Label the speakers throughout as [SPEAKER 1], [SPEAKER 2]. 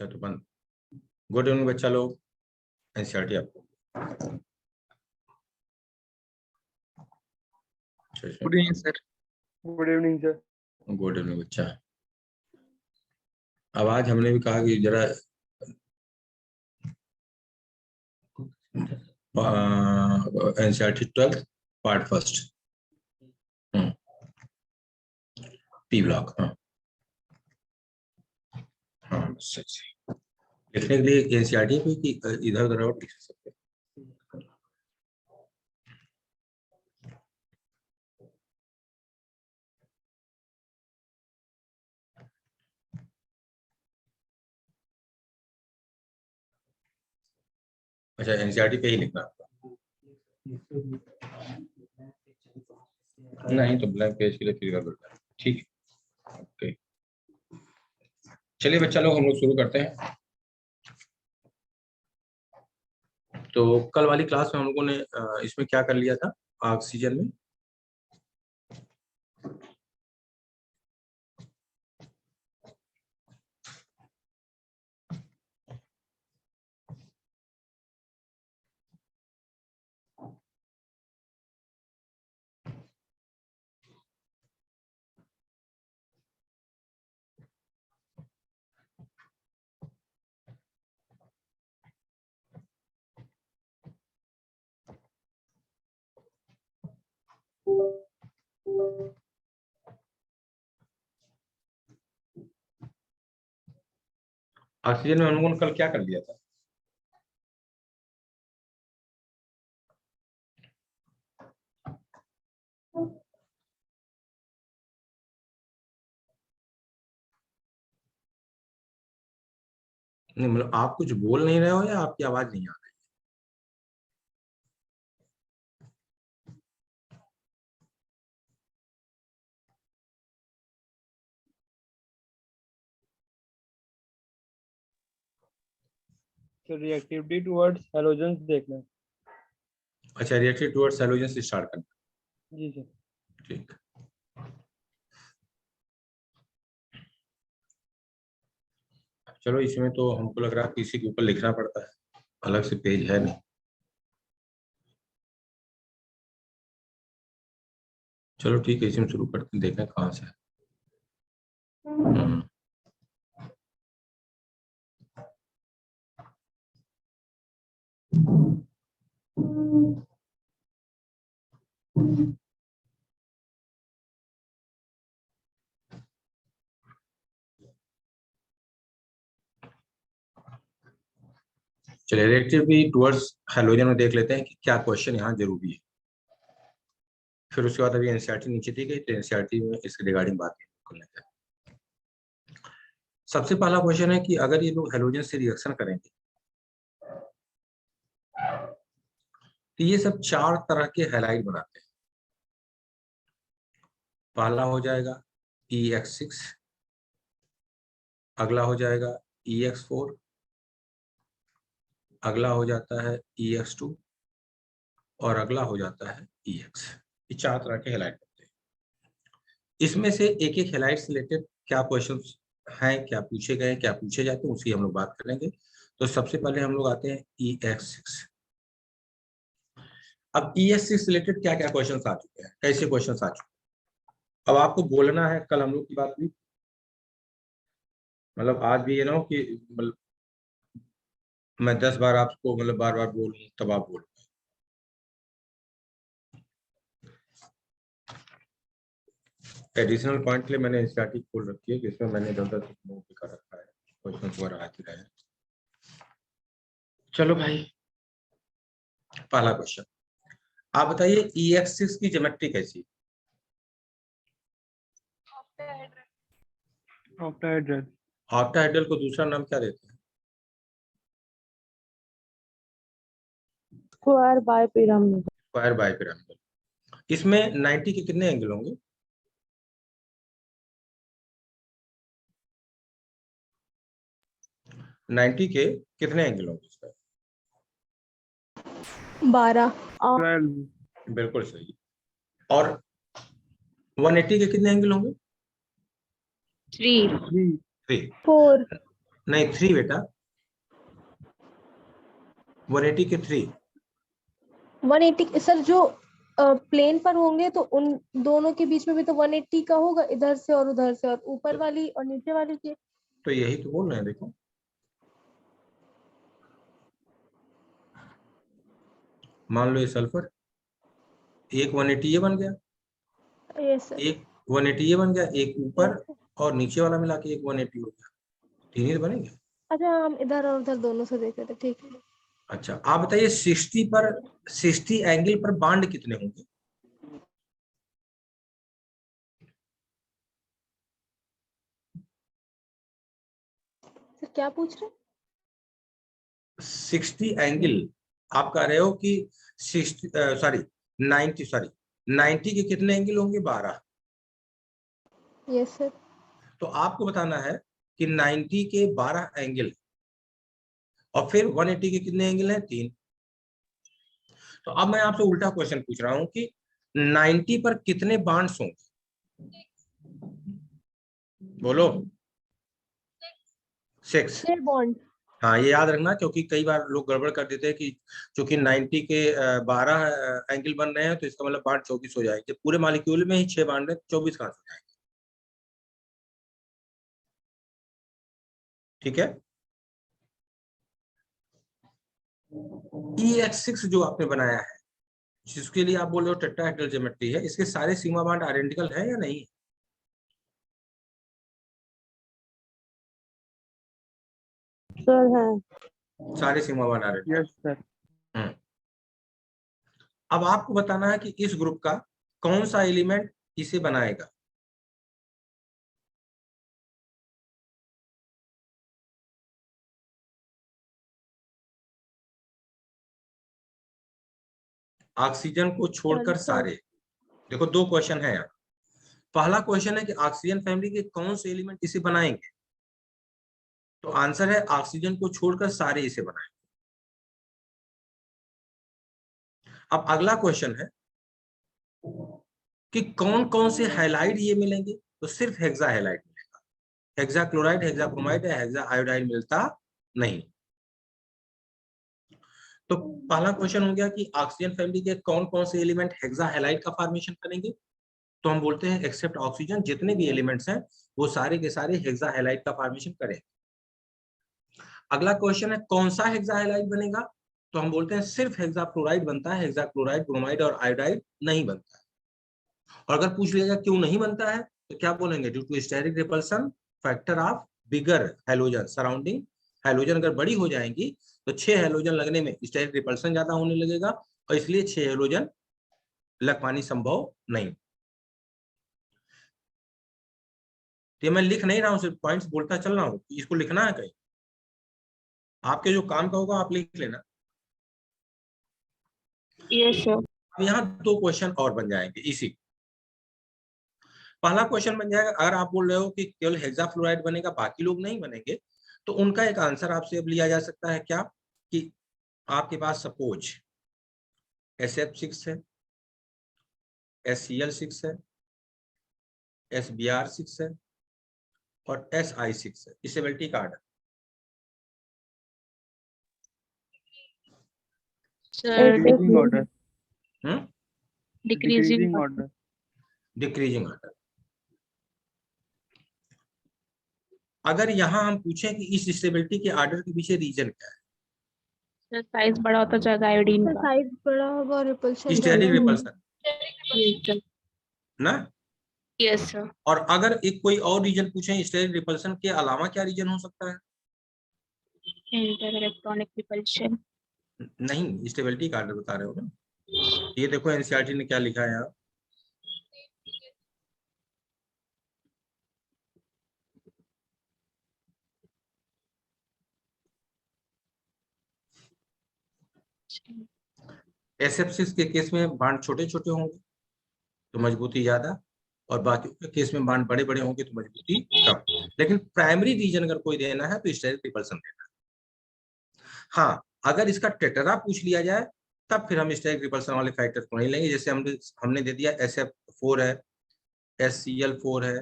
[SPEAKER 1] अच्छा तो बंद। गुड इवनिंग बच्चा लोग, एनसीईआरटी आपको।
[SPEAKER 2] Good evening sir. Good evening sir.
[SPEAKER 1] Good evening बच्चा। अब आज हमने भी कहा कि जरा NCERT 12th part first P block. हाँ सही। लिखने के लिए एनसीईआरटी पे कि इधर उधर और लिख सकते हैं। अच्छा एनसीईआरटी पे ही लिखना आपका। नहीं तो ब्लैंक पेज के लिए फिर गड़बड़। ठीक है ओके। चलिए बच्चा लोग हम लोग शुरू करते हैं। तो कल वाली क्लास में हम लोगों ने इसमें क्या कर लिया था, ऑक्सीजन में ऑक्सीजन में हम लोगों ने कल क्या कर लिया था। नहीं मतलब आप कुछ बोल नहीं रहे हो या आपकी आवाज नहीं आ रही।
[SPEAKER 2] रिएक्टिविटी टुवर्ड्स हैलोजेंस देखना है।
[SPEAKER 1] अच्छा रिएक्टिव टुवर्ड्स हैलोजन से स्टार्ट करना।
[SPEAKER 2] जी सर।
[SPEAKER 1] ठीक। चलो इसमें तो हमको लग रहा है कि इसी के ऊपर लिखना पड़ता है, अलग से पेज है नहीं। चलो ठीक है इसमें शुरू करते हैं, देखें कहाँ से है। चलिए रिएक्टिविटी टुवर्ड्स हैलोजन में देख लेते हैं कि क्या क्वेश्चन यहाँ जरूरी है। फिर उसके बाद अभी एनसीईआरटी नीचे दी गई तो एनसीईआरटी में इसके रिगार्डिंग बात कर लेते हैं। सबसे पहला क्वेश्चन है कि अगर ये लोग हैलोजन से रिएक्शन करेंगे तो ये सब 4 तरह के हैलाइड बनाते हैं। पहला हो जाएगा EX6, अगला हो जाएगा EX4, अगला हो जाता है EX2 और अगला हो जाता है EX। ये 4 तरह के हैलाइड बनते हैं। इसमें से एक एक हैलाइड से रिलेटेड क्या क्वेश्चंस हैं, क्या पूछे गए, क्या पूछे जाते हैं, उसकी हम लोग बात करेंगे। तो सबसे पहले हम लोग आते हैं EX6। अब EX6 रिलेटेड क्या क्या क्वेश्चंस आ चुके हैं, कैसे क्वेश्चंस आ चुके हैं। अब आपको बोलना है, कल हम लोग की बात हुई, मतलब आज भी ये ना हो कि मतलब मैं 10 बार आपको मतलब बार बार बोलूं तब आप बोलो। एडिशनल पॉइंट के लिए मैंने स्टैटिक खोल रखी है जिसमें मैंने 10-10 नोट कर रखा है, क्वेश्चन वगैरह आते रहे। चलो भाई पहला क्वेश्चन आप बताइए EX6 की ज्योमेट्री कैसी।
[SPEAKER 2] ऑक्टाहेड्रल।
[SPEAKER 1] ऑक्टाहेड्रल को दूसरा नाम क्या देते हैं।
[SPEAKER 3] Square bipyramidal.
[SPEAKER 1] Square bipyramidal. इसमें 90 के कितने एंगल होंगे। 90 के कितने एंगल होंगे इसमें।
[SPEAKER 3] 12।
[SPEAKER 1] बिल्कुल सही। और 180 के कितने एंगल होंगे।
[SPEAKER 3] 3
[SPEAKER 1] 3।
[SPEAKER 3] 4
[SPEAKER 1] नहीं 3 बेटा, 180 के 3।
[SPEAKER 3] 180 सर, जो प्लेन पर होंगे तो उन दोनों के बीच में भी तो 180 का होगा, इधर से और उधर से, और ऊपर वाली और नीचे वाली के।
[SPEAKER 1] तो यही तो बोल रहे हैं, देखो मान लो ये सल्फर, एक 180 ये बन गया,
[SPEAKER 3] यस सर।
[SPEAKER 1] एक 180 ये बन गया, एक ऊपर
[SPEAKER 3] Yes, sir.
[SPEAKER 1] और नीचे वाला मिला के एक 180 हो गया, 3 ही बनेंगे।
[SPEAKER 3] अच्छा, हम इधर और उधर दोनों से देख रहे थे, ठीक है।
[SPEAKER 1] अच्छा आप बताइए 60 एंगल पर बांड कितने होंगे?
[SPEAKER 3] सर क्या पूछ रहे हैं?
[SPEAKER 1] 60 एंगल, आप कह रहे हो कि 90 के कितने एंगल होंगे? 12।
[SPEAKER 3] Yes sir.
[SPEAKER 1] तो आपको बताना है कि 90 के 12 एंगल और फिर 180 के कितने एंगल हैं? 3। तो अब मैं आपसे उल्टा क्वेश्चन पूछ रहा हूं कि 90 पर कितने बांड्स होंगे? बोलो। 6।
[SPEAKER 3] 6 बॉन्ड।
[SPEAKER 1] हाँ ये याद रखना, क्योंकि कई बार लोग गड़बड़ कर देते हैं कि चूंकि 90 के 12 एंगल बन रहे हैं तो इसका मतलब बांड 24 हो जाएंगे। पूरे मॉलिक्यूल में ही 6 बांड है, 24 कहां से हो जाएंगे? ठीक है। EX6 जो आपने बनाया है, जिसके लिए आप बोल रहे हो टेट्राहेड्रल ज्योमेट्री है, इसके सारे सीमा बांड आइडेंटिकल है या नहीं?
[SPEAKER 3] सर है।
[SPEAKER 1] सारे सीमा बांड आइडेंटिकल।
[SPEAKER 2] Yes sir.
[SPEAKER 1] अब आपको बताना है कि इस ग्रुप का कौन सा एलिमेंट इसे बनाएगा। ऑक्सीजन को छोड़कर सारे। देखो 2 क्वेश्चन है यहाँ। पहला क्वेश्चन है कि ऑक्सीजन फैमिली के कौन से एलिमेंट इसे बनाएंगे, तो आंसर है ऑक्सीजन को छोड़कर सारे इसे बनाएंगे। अब अगला क्वेश्चन है कि कौन कौन से हैलाइड ये मिलेंगे, तो सिर्फ हेक्सा हैलाइड मिलेगा, हेक्सा क्लोराइड, हेक्सा ब्रोमाइड या हेक्सा आयोडाइड मिलता नहीं। तो पहला क्वेश्चन हो गया कि ऑक्सीजन फैमिली के कौन कौन से एलिमेंट हेक्सा हैलाइड का फॉर्मेशन करेंगे, तो हम बोलते हैं एक्सेप्ट ऑक्सीजन, जितने भी एलिमेंट्स हैं वो सारे के सारे हेक्सा हैलाइड का फॉर्मेशन करें। अगला क्वेश्चन है कौन सा हेक्सा हैलाइड बनेगा, तो हम बोलते हैं सिर्फ हेक्सा फ्लोराइड बनता है, हेक्सा क्लोराइड, ब्रोमाइड और आयोडाइड नहीं बनता है। और अगर पूछ लिया जाए क्यों नहीं बनता है, तो क्या बोलेंगे? Due to steric repulsion factor of bigger halogen surrounding. Halogen अगर बड़ी हो जाएंगी तो 6 हैलोजन लगने में स्टेरिक रिपल्सन ज्यादा होने लगेगा और इसलिए 6 हैलोजन लग पानी संभव नहीं। ये मैं लिख नहीं रहा हूं, सिर्फ पॉइंट्स बोलता चल रहा हूं, इसको लिखना है कहीं, आपके जो काम का होगा आप लिख लेना।
[SPEAKER 3] Yes sir.
[SPEAKER 1] अब यहाँ 2 क्वेश्चन और बन जाएंगे इसी। पहला क्वेश्चन बन जाएगा, अगर आप बोल रहे हो कि केवल हेक्साफ्लोराइड बनेगा बाकी लोग नहीं बनेंगे, तो उनका एक आंसर आपसे अब लिया जा सकता है क्या, कि आपके पास सपोज SF6 है, SCl6 है, SBr6 है और Si6 है, stability card.
[SPEAKER 2] Decreasing order.
[SPEAKER 3] Decreasing
[SPEAKER 2] order.
[SPEAKER 1] Decreasing order. अगर यहाँ हम पूछें कि इस स्टेबिलिटी के ऑर्डर के पीछे रीजन क्या है,
[SPEAKER 3] साइज बड़ा होता जाएगा आयोडीन का, साइज बड़ा होगा और रिपल्शन
[SPEAKER 1] स्टेरिक रिपल्सन ना।
[SPEAKER 3] Yes sir.
[SPEAKER 1] और अगर एक कोई और रीजन पूछें स्टेरिक रिपल्सन के अलावा, क्या रीजन हो सकता है?
[SPEAKER 3] Inter electronic repulsion.
[SPEAKER 1] नहीं, स्टेबिलिटी का ऑर्डर बता रहे हो ना। ये देखो एनसीईआरटी ने क्या लिखा है यहाँ, SF6 के केस में बांड छोटे छोटे होंगे तो मजबूती ज्यादा, और बाकी के केस में बांड बड़े बड़े होंगे तो मजबूती कम। लेकिन प्राइमरी रीजन अगर कोई देना है तो स्टेरिक रिपल्सन देना है। हाँ अगर इसका टेट्रा पूछ लिया जाए तब फिर हम स्टेरिक रिपल्सन वाले फैक्टर को नहीं लेंगे। जैसे हमने दे दिया SF4 है, SCl4 है,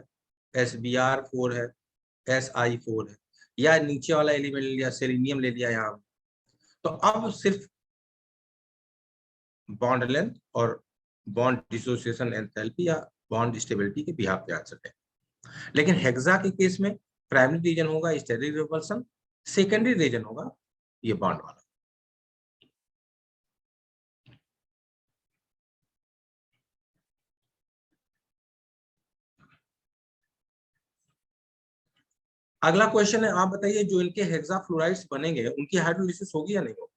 [SPEAKER 1] SBr4 है, Si4 है, या नीचे वाला एलिमेंट ले लिया, सेलेनियम ले लिया यहाँ। तो अब सिर्फ बॉन्ड लेंथ और बॉन्ड डिसोसिएशन एंथैल्पी या बॉन्ड स्टेबिलिटी के बिहाफ पे आंसर है। लेकिन हेक्सा के केस में प्राइमरी रीजन होगा स्टेरिक रिपल्सन, सेकेंडरी रीजन होगा ये बॉन्ड वाला। अगला क्वेश्चन है, आप बताइए जो इनके हेक्सा फ्लोराइड्स बनेंगे उनकी हाइड्रोलिसिस होगी या नहीं होगी?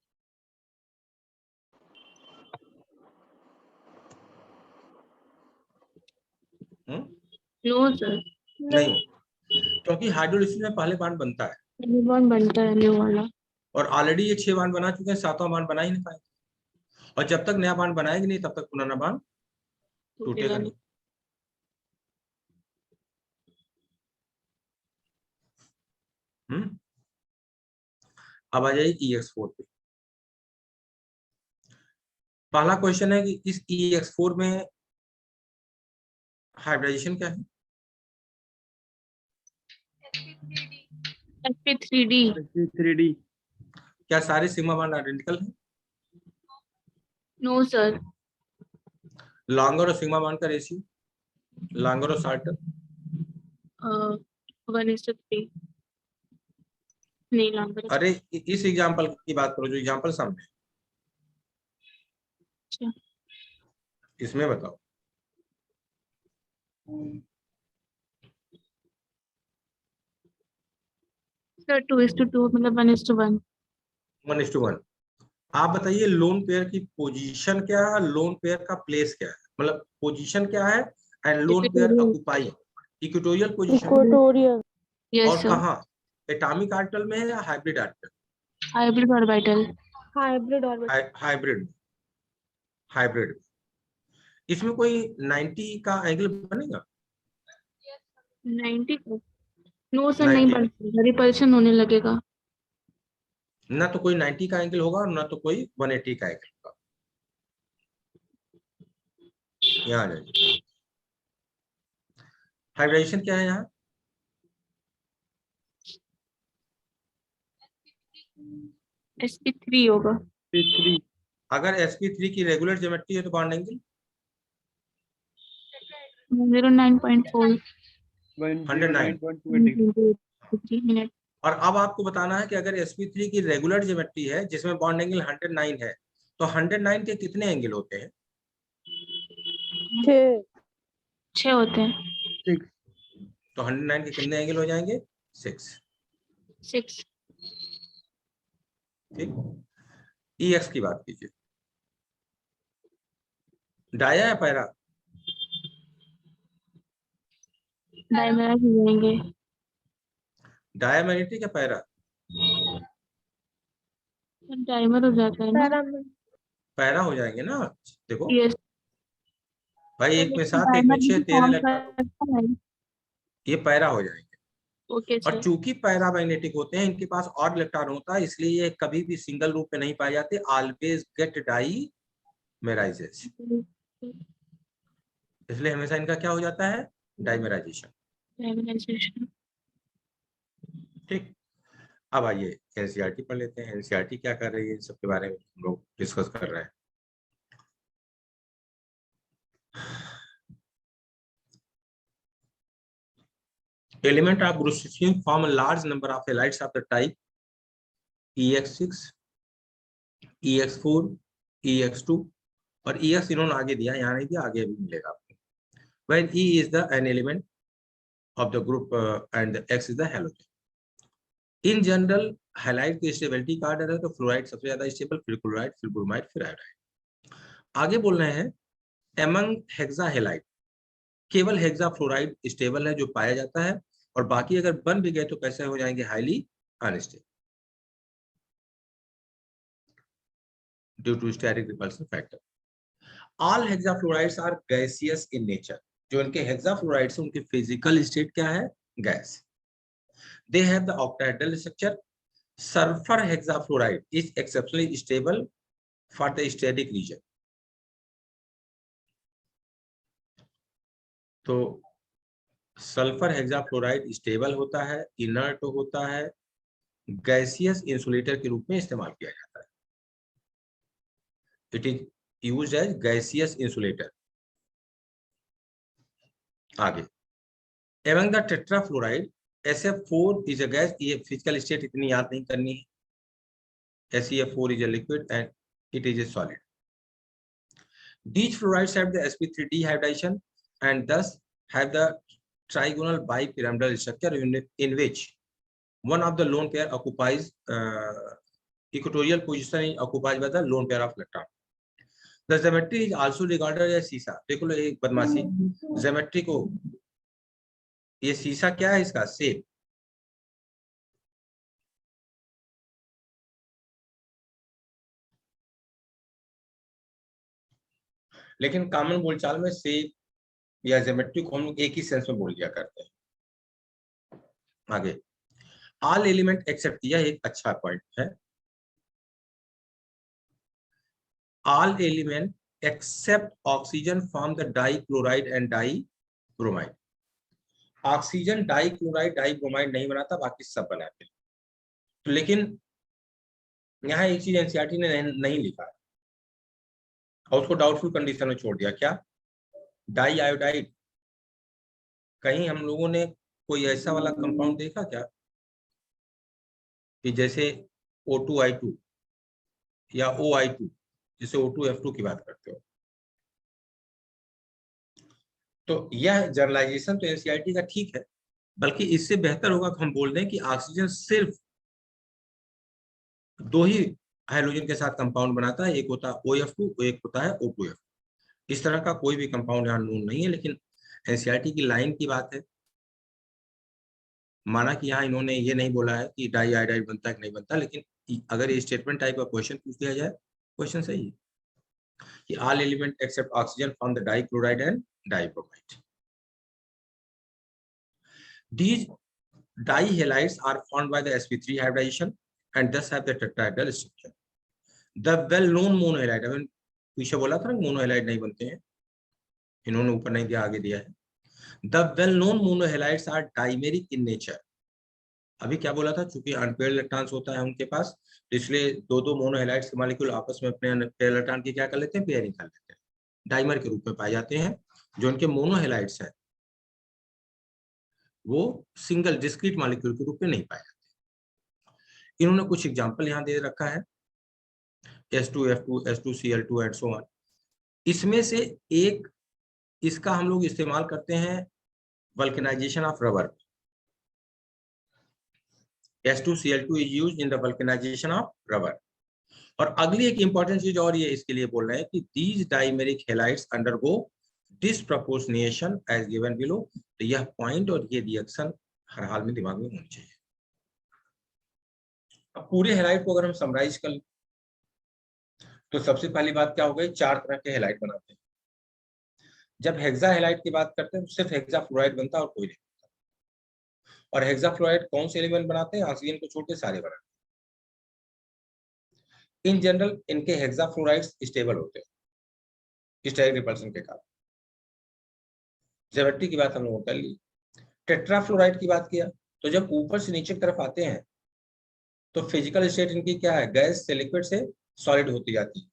[SPEAKER 2] नो सर,
[SPEAKER 1] नहीं हो, क्योंकि हाइड्रोलिसिस में पहले बॉन्ड बनता है
[SPEAKER 2] न्यू बॉन्ड बनता है, न्यू वाला।
[SPEAKER 1] और ऑलरेडी ये 6 बॉन्ड बना चुके हैं, 7वां बॉन्ड बना ही नहीं पाएंगे। और जब तक नया बॉन्ड बनाएंगे नहीं तब तक पुराना बॉन्ड टूटेगा नहीं। अब आ जाइए EX4 पे। पहला क्वेश्चन है कि इस EX4 में हाइब्रिडाइजेशन क्या है?
[SPEAKER 2] sp3d।
[SPEAKER 1] क्या सारे सिग्मा बॉन्ड आइडेंटिकल हैं?
[SPEAKER 2] No sir.
[SPEAKER 1] लॉन्गर और सिग्मा बॉन्ड का रेशियो, लॉन्गर और शॉर्टर?
[SPEAKER 2] 1:3 नहीं लॉन्गर।
[SPEAKER 1] अरे इस एग्जांपल की बात करो जो एग्जांपल सामने है।
[SPEAKER 2] अच्छा।
[SPEAKER 1] इसमें बताओ।
[SPEAKER 2] सर 2:2 मतलब 1:1।
[SPEAKER 1] 1:1। आप बताइए लोन पेयर की पोजीशन क्या है, लोन पेयर का प्लेस क्या है, मतलब पोजीशन क्या है and lone pair occupy equatorial position
[SPEAKER 3] equatorial.
[SPEAKER 2] Yes
[SPEAKER 1] और
[SPEAKER 2] सर।
[SPEAKER 1] कहाँ, एटॉमिक ऑर्बिटल में है या hybrid orbital?
[SPEAKER 2] Hybrid orbital.
[SPEAKER 3] Hybrid orbital.
[SPEAKER 1] Hybrid hybrid. इसमें कोई 90 का एंगल बनेगा?
[SPEAKER 2] 90 को नो सर, नहीं
[SPEAKER 1] 90
[SPEAKER 2] बनता, रिपल्शन होने लगेगा।
[SPEAKER 1] ना तो कोई 90 का एंगल होगा और ना तो कोई 180 का एंगल होगा। यहाँ आ जाइए, हाइब्रिडाइजेशन क्या है यहाँ?
[SPEAKER 2] sp3 होगा।
[SPEAKER 1] अगर sp3 की रेगुलर ज्योमेट्री है तो बॉन्ड एंगल
[SPEAKER 2] 09.4
[SPEAKER 1] 109।
[SPEAKER 2] मिनट।
[SPEAKER 1] और अब आपको बताना है कि अगर sp3 की रेगुलर ज्योमेट्री है जिसमें बॉन्ड एंगल 109 है तो 109 के कितने एंगल होते हैं?
[SPEAKER 2] 6 होते हैं।
[SPEAKER 1] तो 109 के कितने एंगल हो जाएंगे? 6।
[SPEAKER 2] 6।
[SPEAKER 1] ठीक। EX की बात कीजिए, डाया या पैरा?
[SPEAKER 2] डायमर जाएंगे।
[SPEAKER 1] डायमैग्नेटिक या पैरा?
[SPEAKER 2] डायमर हो जाता है ना।
[SPEAKER 1] पैरा हो जाएंगे ना। देखो
[SPEAKER 2] यस।
[SPEAKER 1] भाई, एक में 7 एक में
[SPEAKER 2] डायमर
[SPEAKER 1] 6
[SPEAKER 2] भी
[SPEAKER 1] 13
[SPEAKER 2] फॉर्म
[SPEAKER 1] इलेक्ट्रॉन होगा,
[SPEAKER 2] करता है।
[SPEAKER 1] ये पैरा हो जाएंगे।
[SPEAKER 2] ओके
[SPEAKER 1] और
[SPEAKER 2] सर।
[SPEAKER 1] चूंकि पैरामैग्नेटिक होते हैं इनके पास ऑड इलेक्ट्रॉन होता है, इसलिए ये कभी भी सिंगल रूप में नहीं पाए जाते, ऑलवेज गेट डाईमेराइजेस, इसलिए हमेशा इनका क्या हो जाता है? डाईमेराइजेशन।
[SPEAKER 2] डायमराइजेशन।
[SPEAKER 1] ठीक। अब आइए एनसीईआरटी पढ़ लेते हैं, एनसीईआरटी क्या कर रही है, इन सब के बारे में हम लोग डिस्कस कर रहे हैं। Element of group system form a large number of halides of the type EX6, EX4, EX2 और EX इन्होंने आगे दिया, यहाँ नहीं दिया, आगे भी मिलेगा आपको। When E is the an element of the group and the X is the halogen. In general halide की स्टेबिलिटी का ऑर्डर है तो फ्लोराइड सबसे ज्यादा स्टेबल, फिर क्लोराइड, फिर ब्रोमाइड, फिर आयोडाइड। आगे बोल रहे हैं एमंग हेक्सा हैलाइड केवल हेक्सा फ्लोराइड स्टेबल है जो पाया जाता है, और बाकी अगर बन भी गए तो कैसे हो जाएंगे? Highly unstable due to steric repulsion factor. All hexafluorides are gaseous in nature. जो इनके हेक्सा फ्लोराइड्स हैं उनकी फिजिकल स्टेट क्या है? Gas. They have the octahedral structure. Sulphur hexafluoride is exceptionally stable for the steric reason. तो sulphur hexafluoride stable होता है, inert होता है गैसियस इंसुलेटर के रूप में इस्तेमाल किया जाता है। It is used as gaseous insulator. आगे, among the tetrafluoride SF4 is a gas. ये फिजिकल स्टेट इतनी याद नहीं करनी है। SeF4 is a liquid and it is a solid. These fluorides have the sp3 dehydration and thus have the trigonal bipyramidal structure in which one of the lone pair occupies equatorial position is occupied by the lone pair of electron. The geometry is also regarded as सीसा। देखो लो एक बदमाशी, geometry को, ये सीसा क्या है, इसका शेप। लेकिन कॉमन बोलचाल में शेप या ज्योमेट्री को हम लोग एक ही सेंस में बोल दिया करते हैं। आगे, ऑल एलिमेंट एक्सेप्ट, यह एक अच्छा पॉइंट है, all element except oxygen form the dichloride and dibromide. Oxygen dichloride dibromide नहीं बनाता, बाकी सब बनाते हैं। तो लेकिन यहाँ एक चीज एनसीईआरटी ने नहीं लिखा है और उसको डाउटफुल कंडीशन में छोड़ दिया। क्या? Diiodide. कहीं हम लोगों ने कोई ऐसा वाला कंपाउंड देखा क्या कि जैसे O2I2 या OI2, जिसे O2F2 की बात करते हो। तो यह जनरलाइजेशन तो एनसीईआरटी का ठीक है, बल्कि इससे बेहतर होगा कि हम बोल दें कि ऑक्सीजन सिर्फ दो ही हाइड्रोजन के साथ कंपाउंड बनाता है, एक होता है OF2, एक होता है O2F। इस तरह का कोई भी कंपाउंड यहाँ नोन नहीं है, लेकिन एनसीईआरटी की लाइन की बात है। माना कि यहाँ इन्होंने ये नहीं बोला है कि डाई आयोडाइड बनता है कि नहीं बनता, लेकिन अगर ये स्टेटमेंट टाइप का क्वेश्चन पूछ दिया जाए, क्वेश्चन सही है कि all element except oxygen from the dichloride and dibromide. These dihalides are formed by the sp3 hybridization and thus have the tetrahedral structure. The well-known monohalide, मैंने पीछे बोला था ना मोनोहेलाइड नहीं बनते हैं, इन्होंने ऊपर नहीं दिया, आगे दिया है। The well-known monohalides are dimeric in nature. अभी क्या बोला था, चूंकि अनपेयर्ड इलेक्ट्रॉन्स होता है उनके पास, तो इसलिए दो दो मोनोहेलाइड्स के मॉलिक्यूल आपस में अपने अनपेयर्ड इलेक्ट्रॉन की क्या कर लेते हैं, पेयरिंग कर लेते हैं, डाइमर के रूप में पाए जाते हैं। जो उनके मोनोहेलाइड्स हैं वो सिंगल डिस्क्रीट मॉलिक्यूल के रूप में नहीं पाए जाते। इन्होंने कुछ एग्जांपल यहाँ दे रखा है, S2F2, S2Cl2 and so on. इसमें से एक इसका हम लोग इस्तेमाल करते हैं vulcanisation of rubber. S2Cl2 is used in the vulcanization of rubber। और अगली एक इंपॉर्टेंट चीज और ये इसके लिए बोल रहे हैं कि these dimeric halides undergo disproportionation as given below। तो यह पॉइंट और ये रिएक्शन हर हाल में दिमाग में होनी चाहिए। अब पूरे हेलाइड को अगर हम समराइज कर तो सबसे पहली बात क्या हो गई, चार तरह के हेलाइड बनाते हैं। जब हेक्सा हेलाइड की बात करते हैं तो सिर्फ हेक्सा फ्लोराइड बनता है और कोई नहीं बनता। और हेक्सा फ्लोराइड कौन से एलिमेंट बनाते हैं, ऑक्सीजन को छोड़ के सारे बनाते हैं। इन जनरल इनके हेक्सा फ्लोराइड्स स्टेबल होते हैं स्टेरिक रिपल्शन के कारण। ज्योमेट्री की बात हम लोगों ने कर ली। टेट्राफ्लोराइड की बात किया तो जब ऊपर से नीचे की तरफ आते हैं तो फिजिकल स्टेट इनकी क्या है, गैस से लिक्विड से सॉलिड होती जाती है।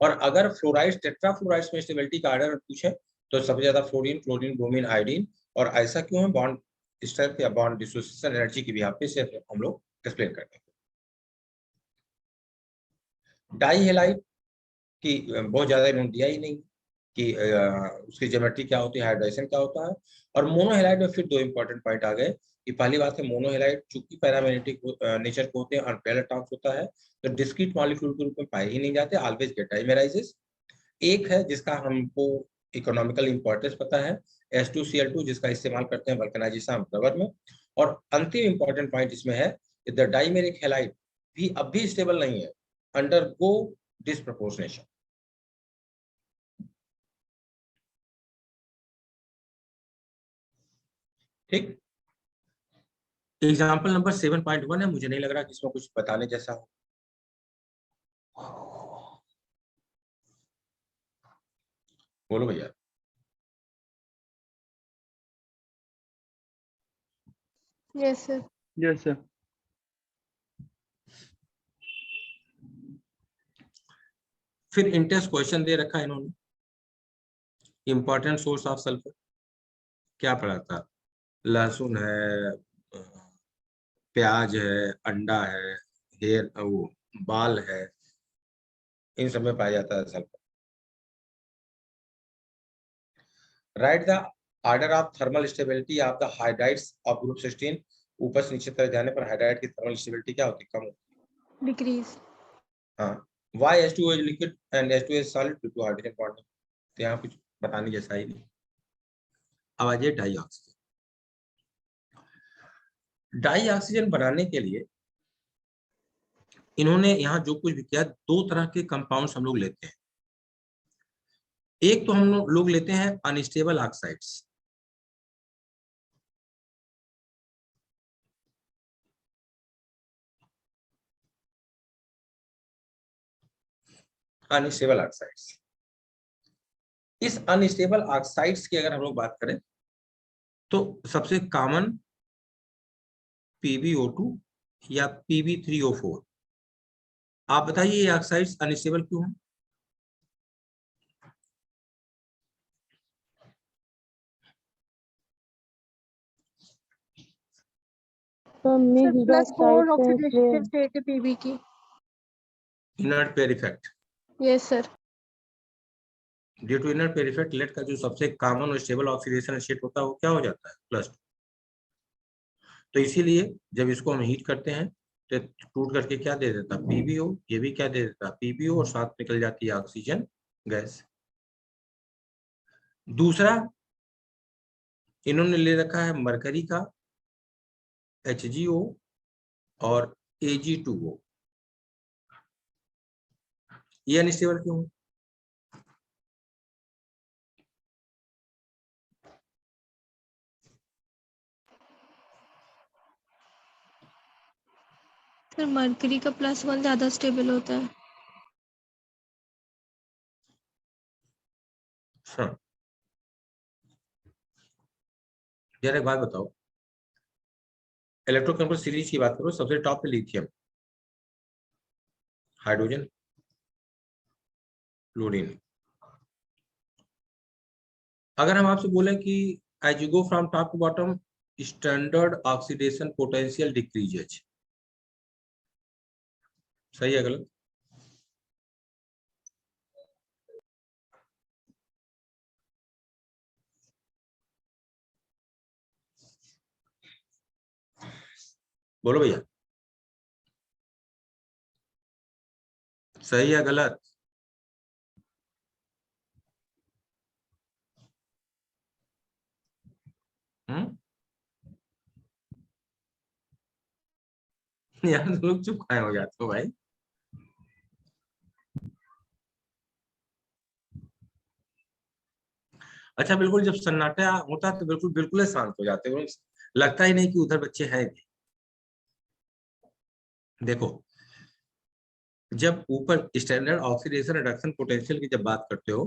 [SPEAKER 1] और अगर फ्लोराइड टेट्राफ्लोराइड्स में स्टेबिलिटी का ऑर्डर पूछे तो सबसे ज्यादा फ्लोरीन, क्लोरीन, ब्रोमीन, आयोडीन। और ऐसा क्यों है, बॉन्ड स्ट्रेंथ या बॉन्ड डिसोसिएशन एनर्जी की भी यहाँ पे से हम लोग एक्सप्लेन करते हैं। डाई हेलाइड की बहुत ज्यादा इन्होंने दिया ही नहीं कि उसकी ज्योमेट्री क्या होती है, हाइड्रेशन क्या होता है। और मोनोहेलाइड में फिर दो इंपॉर्टेंट पॉइंट आ गए कि पहली बात है मोनोहेलाइड चूंकि पैरामैग्नेटिक नेचर को होते हैं, अनपेयर्ड इलेक्ट्रॉन्स होता है, तो डिस्क्रीट मॉलिक्यूल के रूप में पाए ही नहीं जाते, ऑलवेज गेट डाइमेराइजेस। एक है जिसका हमको इकोनॉमिकल इंपॉर्टेंस पता है, S2Cl2, जिसका इस्तेमाल करते हैं वल्केनाइजेशन रबर में। और अंतिम इंपॉर्टेंट पॉइंट इसमें है कि द डाइमेरिक हेलाइड भी अब भी स्टेबल नहीं है, अंडरगो डिस्प्रपोर्शनेशन। ठीक, एग्जाम्पल नंबर 7.1 है, मुझे नहीं लग रहा कि इसमें कुछ बताने जैसा हो। बोलो भैया।
[SPEAKER 3] Yes sir.
[SPEAKER 4] Yes sir.
[SPEAKER 1] फिर इंटरेस्ट क्वेश्चन दे रखा है इन्होंने, इंपॉर्टेंट सोर्स ऑफ सल्फर क्या पढ़ा था, लहसुन है, प्याज है, अंडा है, हेयर वो बाल है, इन सब में पाया जाता है sulphur. Right the order of thermal stability of the hydrides of group 16। ऊपर से नीचे तरफ जाने पर हाइड्राइड की थर्मल स्टेबिलिटी क्या होती है, कम होती है,
[SPEAKER 3] डिक्रीज।
[SPEAKER 1] हाँ। Why H2O is liquid and H2O is solid due to hydrogen bonding? तो यहाँ कुछ बताने जैसा ही नहीं। अब आ जाइए डाई ऑक्सीजन। डाई ऑक्सीजन बनाने के लिए इन्होंने यहाँ जो कुछ भी किया, दो तरह के कंपाउंड्स हम लोग लेते हैं। एक तो हम लोग लेते हैं अनस्टेबल ऑक्साइड्स, अनस्टेबल ऑक्साइड्स। इस अनस्टेबल ऑक्साइड्स की अगर हम लोग बात करें तो सबसे कॉमन PbO2 या Pb3O4। आप बताइए ये ऑक्साइड्स अनस्टेबल क्यों हैं?
[SPEAKER 3] +4 ऑक्सीडेशन स्टेट है पीबी की।
[SPEAKER 1] Inert pair effect.
[SPEAKER 3] Yes sir.
[SPEAKER 1] Due to inert pair effect lead का जो सबसे कॉमन और स्टेबल ऑक्सीडेशन स्टेट होता है वो क्या हो जाता है, +2। तो इसीलिए जब इसको हम हीट करते हैं तो टूट करके क्या दे देता, PbO, ये भी क्या दे देता, PbO, और साथ निकल जाती है ऑक्सीजन गैस। दूसरा इन्होंने ले रखा है मरकरी का HgO और Ag2O। ये अनस्टेबल क्यों है?
[SPEAKER 3] सर मरकरी का +1 ज्यादा स्टेबल होता है।
[SPEAKER 1] हाँ, जरा एक बात बताओ, इलेक्ट्रोकेमिकल सीरीज की बात करो, सबसे टॉप पे लिथियम, हाइड्रोजन, क्लोरीन। अगर हम आपसे बोले कि as you go from top to bottom standard oxidation potential decreases, सही है गलत? बोलो भैया, सही है गलत? यार तुम लोग चुप खाए हो जाते हो भाई। अच्छा, बिल्कुल जब सन्नाटा होता है तो बिल्कुल बिल्कुल ही शांत हो जाते हो, लगता ही नहीं कि उधर बच्चे हैं भी। देखो, जब ऊपर स्टैंडर्ड ऑक्सीडेशन रिडक्शन पोटेंशियल की जब बात करते हो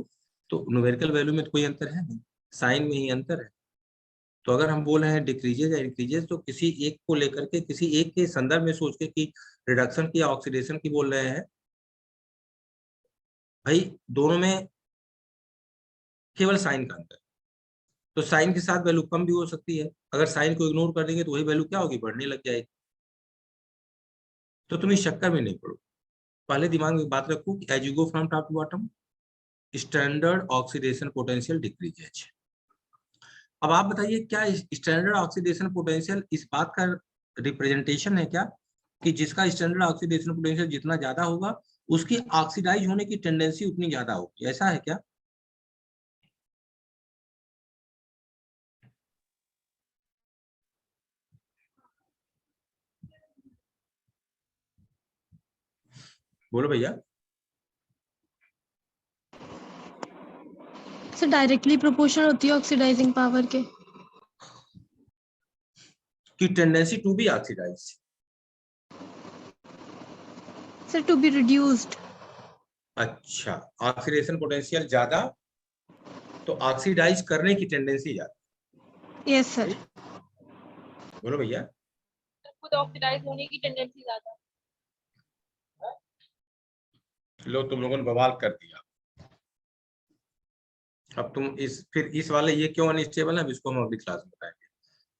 [SPEAKER 1] तो न्यूमेरिकल वैल्यू में तो कोई अंतर है नहीं, साइन में ही अंतर है। तो अगर हम बोल रहे हैं डिक्रीजेज या इंक्रीजेज तो किसी एक को लेकर के, किसी एक के संदर्भ में सोच के कि रिडक्शन की या ऑक्सीडेशन की बोल रहे हैं, भाई दोनों में केवल साइन का अंतर। तो साइन के साथ वैल्यू कम भी हो सकती है, अगर साइन को इग्नोर कर देंगे तो वही वैल्यू क्या होगी, बढ़ने लग जाएगी। तो तुम इस चक्कर में नहीं पड़ो, पहले दिमाग में बात रखो कि as you go from top to bottom standard oxidation potential decreases. अब आप बताइए, क्या स्टैंडर्ड ऑक्सीडेशन पोटेंशियल इस बात का रिप्रेजेंटेशन है क्या कि जिसका स्टैंडर्ड ऑक्सीडेशन पोटेंशियल जितना ज्यादा होगा उसकी ऑक्सीडाइज होने की टेंडेंसी उतनी ज्यादा होगी, ऐसा है क्या? बोलो भैया।
[SPEAKER 3] सर डायरेक्टली प्रोपोर्शनल होती है ऑक्सीडाइजिंग पावर के।
[SPEAKER 1] कि tendency to be oxidise.
[SPEAKER 3] Sir to be reduced.
[SPEAKER 1] अच्छा, ऑक्सीडेशन पोटेंशियल ज्यादा तो ऑक्सीडाइज करने की टेंडेंसी ज्यादा।
[SPEAKER 3] Yes sir.
[SPEAKER 1] बोलो भैया।
[SPEAKER 2] खुद ऑक्सीडाइज होने की टेंडेंसी ज्यादा।
[SPEAKER 1] लो तुम लोगों ने बवाल कर दिया। अब तुम फिर इस वाले ये क्यों अनस्टेबल है, अब इसको हम अगली क्लास में बताएंगे।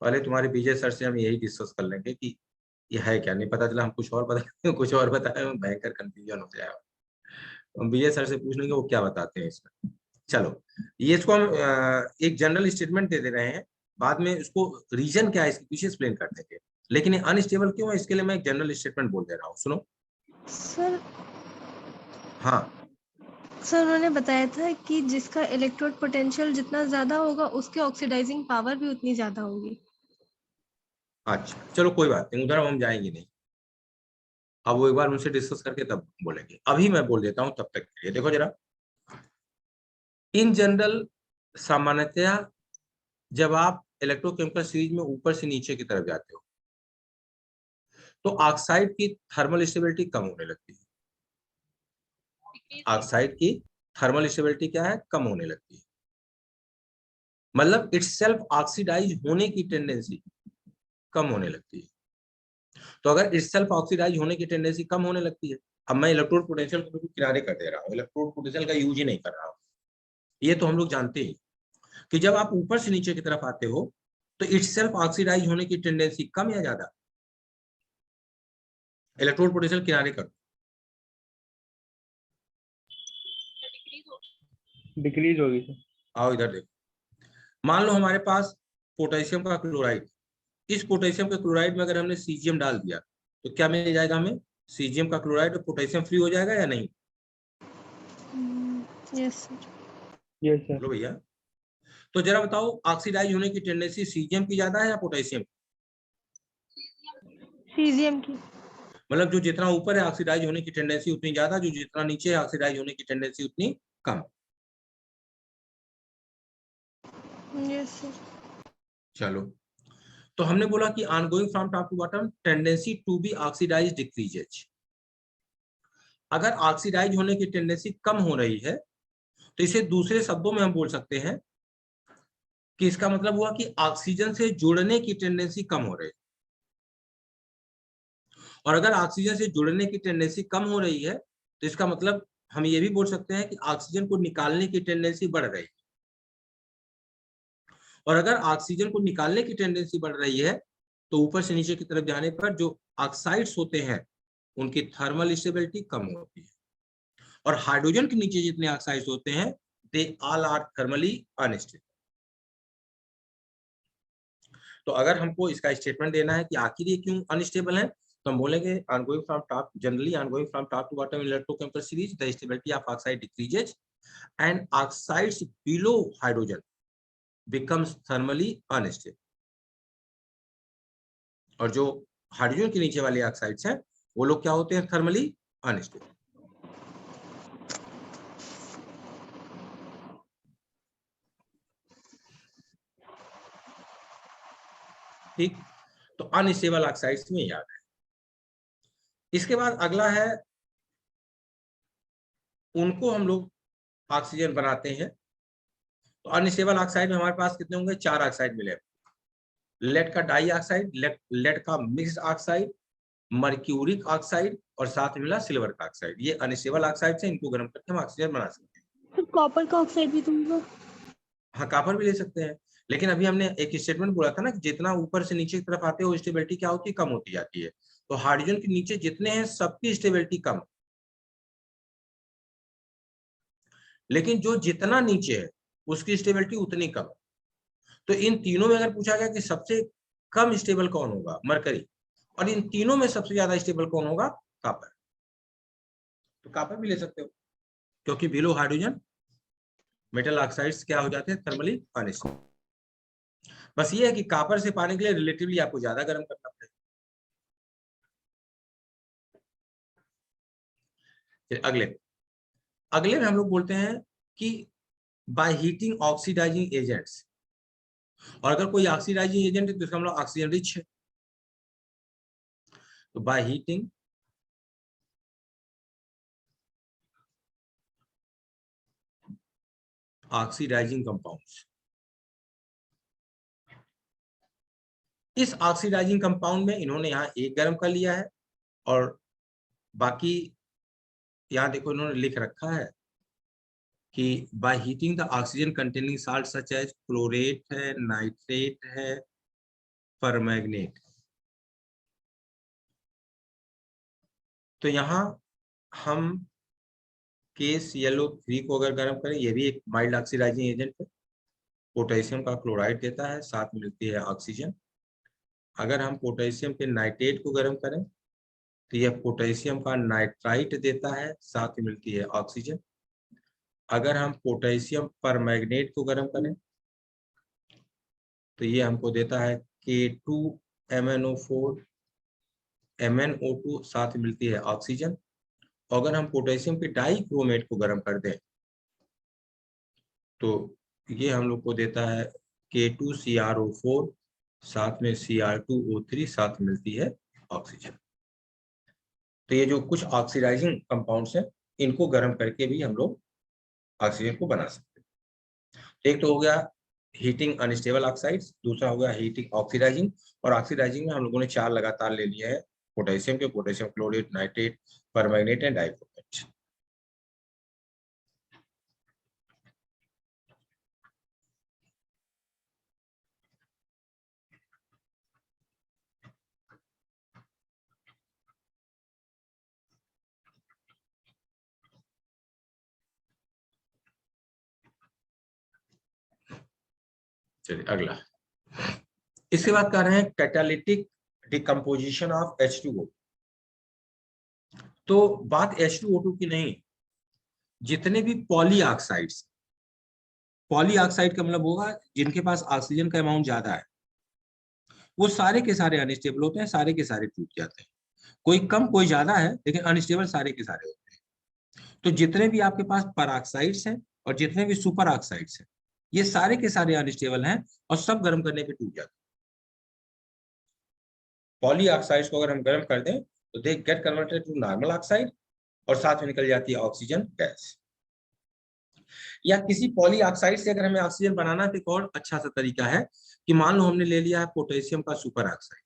[SPEAKER 1] पहले तुम्हारे विजय सर से हम यही डिस्कस कर लेंगे कि ये है क्या, नहीं पता चला हम कुछ और बता कुछ और बताए, भयंकर कंफ्यूजन हो जाएगा। हम विजय सर से पूछ लेंगे वो क्या बताते हैं इसमें। चलो, ये इसको हम एक जनरल स्टेटमेंट दे दे रहे हैं, बाद में इसको रीजन क्या है इसके पीछे एक्सप्लेन कर देंगे। लेकिन ये अनस्टेबल क्यों है इसके लिए मैं एक जनरल स्टेटमेंट बोल दे रहा हूँ, सुनो।
[SPEAKER 3] सर
[SPEAKER 1] हाँ
[SPEAKER 3] सर उन्होंने बताया था कि जिसका इलेक्ट्रोड पोटेंशियल जितना ज्यादा होगा उसके ऑक्सीडाइजिंग पावर भी उतनी ज्यादा होगी।
[SPEAKER 1] अच्छा चलो कोई बात नहीं, उधर हम जाएंगे नहीं, अब वो एक बार उनसे डिस्कस करके तब बोलेंगे। अभी मैं बोल देता हूँ तब तक के लिए देखो जरा। इन जनरल, सामान्यतया जब आप इलेक्ट्रोकेमिकल सीरीज में ऊपर से नीचे की तरफ जाते हो तो ऑक्साइड की थर्मल स्टेबिलिटी कम होने लगती है। ऑक्साइड की थर्मल स्टेबिलिटी क्या है, कम होने लगती है। मतलब इट्स सेल्फ ऑक्सीडाइज होने की टेंडेंसी कम होने लगती है। तो अगर इट्स सेल्फ ऑक्सीडाइज होने की टेंडेंसी कम होने लगती है, अब मैं इलेक्ट्रोड पोटेंशियल को बिल्कुल किनारे कर दे रहा हूँ, इलेक्ट्रोड पोटेंशियल का यूज ही नहीं कर रहा हूँ, ये तो हम लोग जानते हैं कि जब आप ऊपर से नीचे की तरफ आते हो तो इट्स सेल्फ ऑक्सीडाइज होने की टेंडेंसी कम या ज्यादा, इलेक्ट्रोड पोटेंशियल किनारे कर,
[SPEAKER 4] डिक्रीज होगी सर।
[SPEAKER 1] आओ इधर देखो। मान लो हमारे पास पोटेशियम का क्लोराइड, इस पोटेशियम के क्लोराइड में अगर हमने सीजियम डाल दिया तो क्या मिल जाएगा हमें, सीजियम का क्लोराइड और पोटेशियम फ्री हो जाएगा या नहीं।
[SPEAKER 3] Yes sir.
[SPEAKER 4] Yes sir.
[SPEAKER 1] बोलो भैया। तो जरा बताओ ऑक्सीडाइज होने की टेंडेंसी सीजियम की ज्यादा है या पोटेशियम।
[SPEAKER 3] सीजियम की।
[SPEAKER 1] मतलब जो जितना ऊपर है ऑक्सीडाइज होने की टेंडेंसी उतनी ज्यादा, जो जितना नीचे है ऑक्सीडाइज होने की टेंडेंसी उतनी कम।
[SPEAKER 3] Yes sir.
[SPEAKER 1] चलो, तो हमने बोला कि ongoing from top to bottom tendency to be oxidise decreases. अगर ऑक्सीडाइज होने की टेंडेंसी कम हो रही है तो इसे दूसरे शब्दों में हम बोल सकते हैं कि इसका मतलब हुआ कि ऑक्सीजन से जुड़ने की टेंडेंसी कम हो रही है। और अगर ऑक्सीजन से जुड़ने की टेंडेंसी कम हो रही है तो इसका मतलब हम ये भी बोल सकते हैं कि ऑक्सीजन को निकालने की टेंडेंसी बढ़ रही है। और अगर ऑक्सीजन को निकालने की टेंडेंसी बढ़ रही है तो ऊपर से नीचे की तरफ जाने पर जो ऑक्साइड्स होते हैं उनकी थर्मल स्टेबिलिटी कम होती है। और हाइड्रोजन के नीचे जितने ऑक्साइड्स होते हैं they all are thermally unstable. तो अगर हमको इसका स्टेटमेंट देना है कि आखिर ये क्यों अनस्टेबल है तो हम बोलेंगे ongoing from top, generally ongoing from top to bottom in electrochemical series, the stability of oxide decreases and oxides below hydrogen becomes thermally unstable. और जो हाइड्रोजन के नीचे वाले ऑक्साइड्स हैं वो लोग क्या होते हैं, थर्मली अनस्टेबल। ठीक, तो अनस्टेबल ऑक्साइड्स में याद है। इसके बाद अगला है, उनको हम लोग ऑक्सीजन बनाते हैं। तो अनस्टेबल ऑक्साइड में हमारे पास कितने होंगे, 4 ऑक्साइड मिले, लेड का डाई ऑक्साइड, लेड का मिक्स्ड ऑक्साइड, मर्क्यूरिक ऑक्साइड और साथ में मिला सिल्वर का ऑक्साइड। ये अनस्टेबल ऑक्साइड है, इनको गर्म करके हम ऑक्सीजन बना सकते हैं।
[SPEAKER 3] तो कॉपर का ऑक्साइड भी दूंगा।
[SPEAKER 1] हाँ कॉपर भी ले सकते हैं, लेकिन अभी हमने एक स्टेटमेंट बोला था ना कि जितना ऊपर से नीचे की तरफ आते हो स्टेबिलिटी क्या होती है, कम होती जाती है। तो हाइड्रोजन के नीचे जितने हैं सबकी स्टेबिलिटी कम, लेकिन जो जितना नीचे है उसकी स्टेबिलिटी उतनी कम। तो इन तीनों में अगर पूछा गया कि सबसे कम स्टेबल कौन होगा, मरकरी, और इन तीनों में सबसे ज्यादा स्टेबल कौन होगा, कॉपर। तो कॉपर भी ले सकते हो क्योंकि बिलो हाइड्रोजन मेटल ऑक्साइड्स क्या हो जाते हैं, थर्मली अनस्टेबल। बस ये है कि कॉपर से पाने के लिए रिलेटिवली आपको ज्यादा गर्म करना पड़ेगा। फिर अगले में हम लोग बोलते हैं कि बाय हीटिंग ऑक्सीडाइजिंग एजेंट्स, और अगर कोई ऑक्सीडाइजिंग एजेंट है तो इसका मतलब ऑक्सीजन रिच है। तो बाय हीटिंग ऑक्सीडाइजिंग कंपाउंड्स, इस ऑक्सीडाइजिंग कंपाउंड में इन्होंने यहाँ एक गर्म कर लिया है और बाकी यहाँ देखो इन्होंने लिख रखा है कि by heating the oxygen containing salt such as chlorate है, नाइट्रेट है, परमैंगनेट। तो यहाँ हम KClO3 को अगर गर्म करें, ये भी एक माइल्ड ऑक्सीडाइजिंग एजेंट है, पोटेशियम का क्लोराइड देता है, साथ मिलती है ऑक्सीजन। अगर हम पोटेशियम के नाइट्रेट को गर्म करें तो यह पोटेशियम का नाइट्राइट देता है, साथ मिलती है ऑक्सीजन। अगर हम पोटेशियम परमैंगनेट को गर्म करें तो ये हमको देता है K2MnO4 MnO2, साथ मिलती है ऑक्सीजन। अगर हम पोटेशियम के डाइक्रोमेट को गर्म कर दें तो ये हम लोग को देता है K2CrO4, साथ में Cr2O3, साथ मिलती है ऑक्सीजन। तो ये जो कुछ ऑक्सीडाइजिंग कंपाउंड्स हैं, इनको गर्म करके भी हम लोग ऑक्सीजन को बना सकते हैं। एक तो हो गया हीटिंग अनस्टेबल ऑक्साइड्स, दूसरा हो गया हीटिंग ऑक्सीडाइजिंग। और ऑक्सीडाइजिंग में हम लोगों ने 4 लगातार ले लिए हैं, पोटेशियम के, potassium chlorate, nitrate, permanganate and dichromate. चलिए अगला, इसके बाद कर रहे हैं कैटालिटिक डिकम्पोजिशन ऑफ H2O। तो बात H2O2 की नहीं, जितने भी पॉलीऑक्साइड्स, पॉलीऑक्साइड का मतलब होगा जिनके पास ऑक्सीजन का अमाउंट ज्यादा है, वो सारे के सारे अनस्टेबल होते हैं, सारे के सारे टूट जाते हैं। कोई कम कोई ज्यादा है, लेकिन अनस्टेबल सारे के सारे होते हैं। तो जितने भी आपके पास परऑक्साइड्स हैं और जितने भी सुपर ऑक्साइड्स हैं, ये सारे के सारे अनस्टेबल हैं और सब गर्म करने पे टूट जाते हैं। पॉलीऑक्साइड्स को अगर हम गर्म कर दें तो they get converted to normal oxide और साथ में निकल जाती है ऑक्सीजन गैस। या किसी पॉलीऑक्साइड से अगर हमें ऑक्सीजन बनाना है तो एक और अच्छा सा तरीका है कि मान लो हमने ले लिया है पोटेशियम का सुपर ऑक्साइड,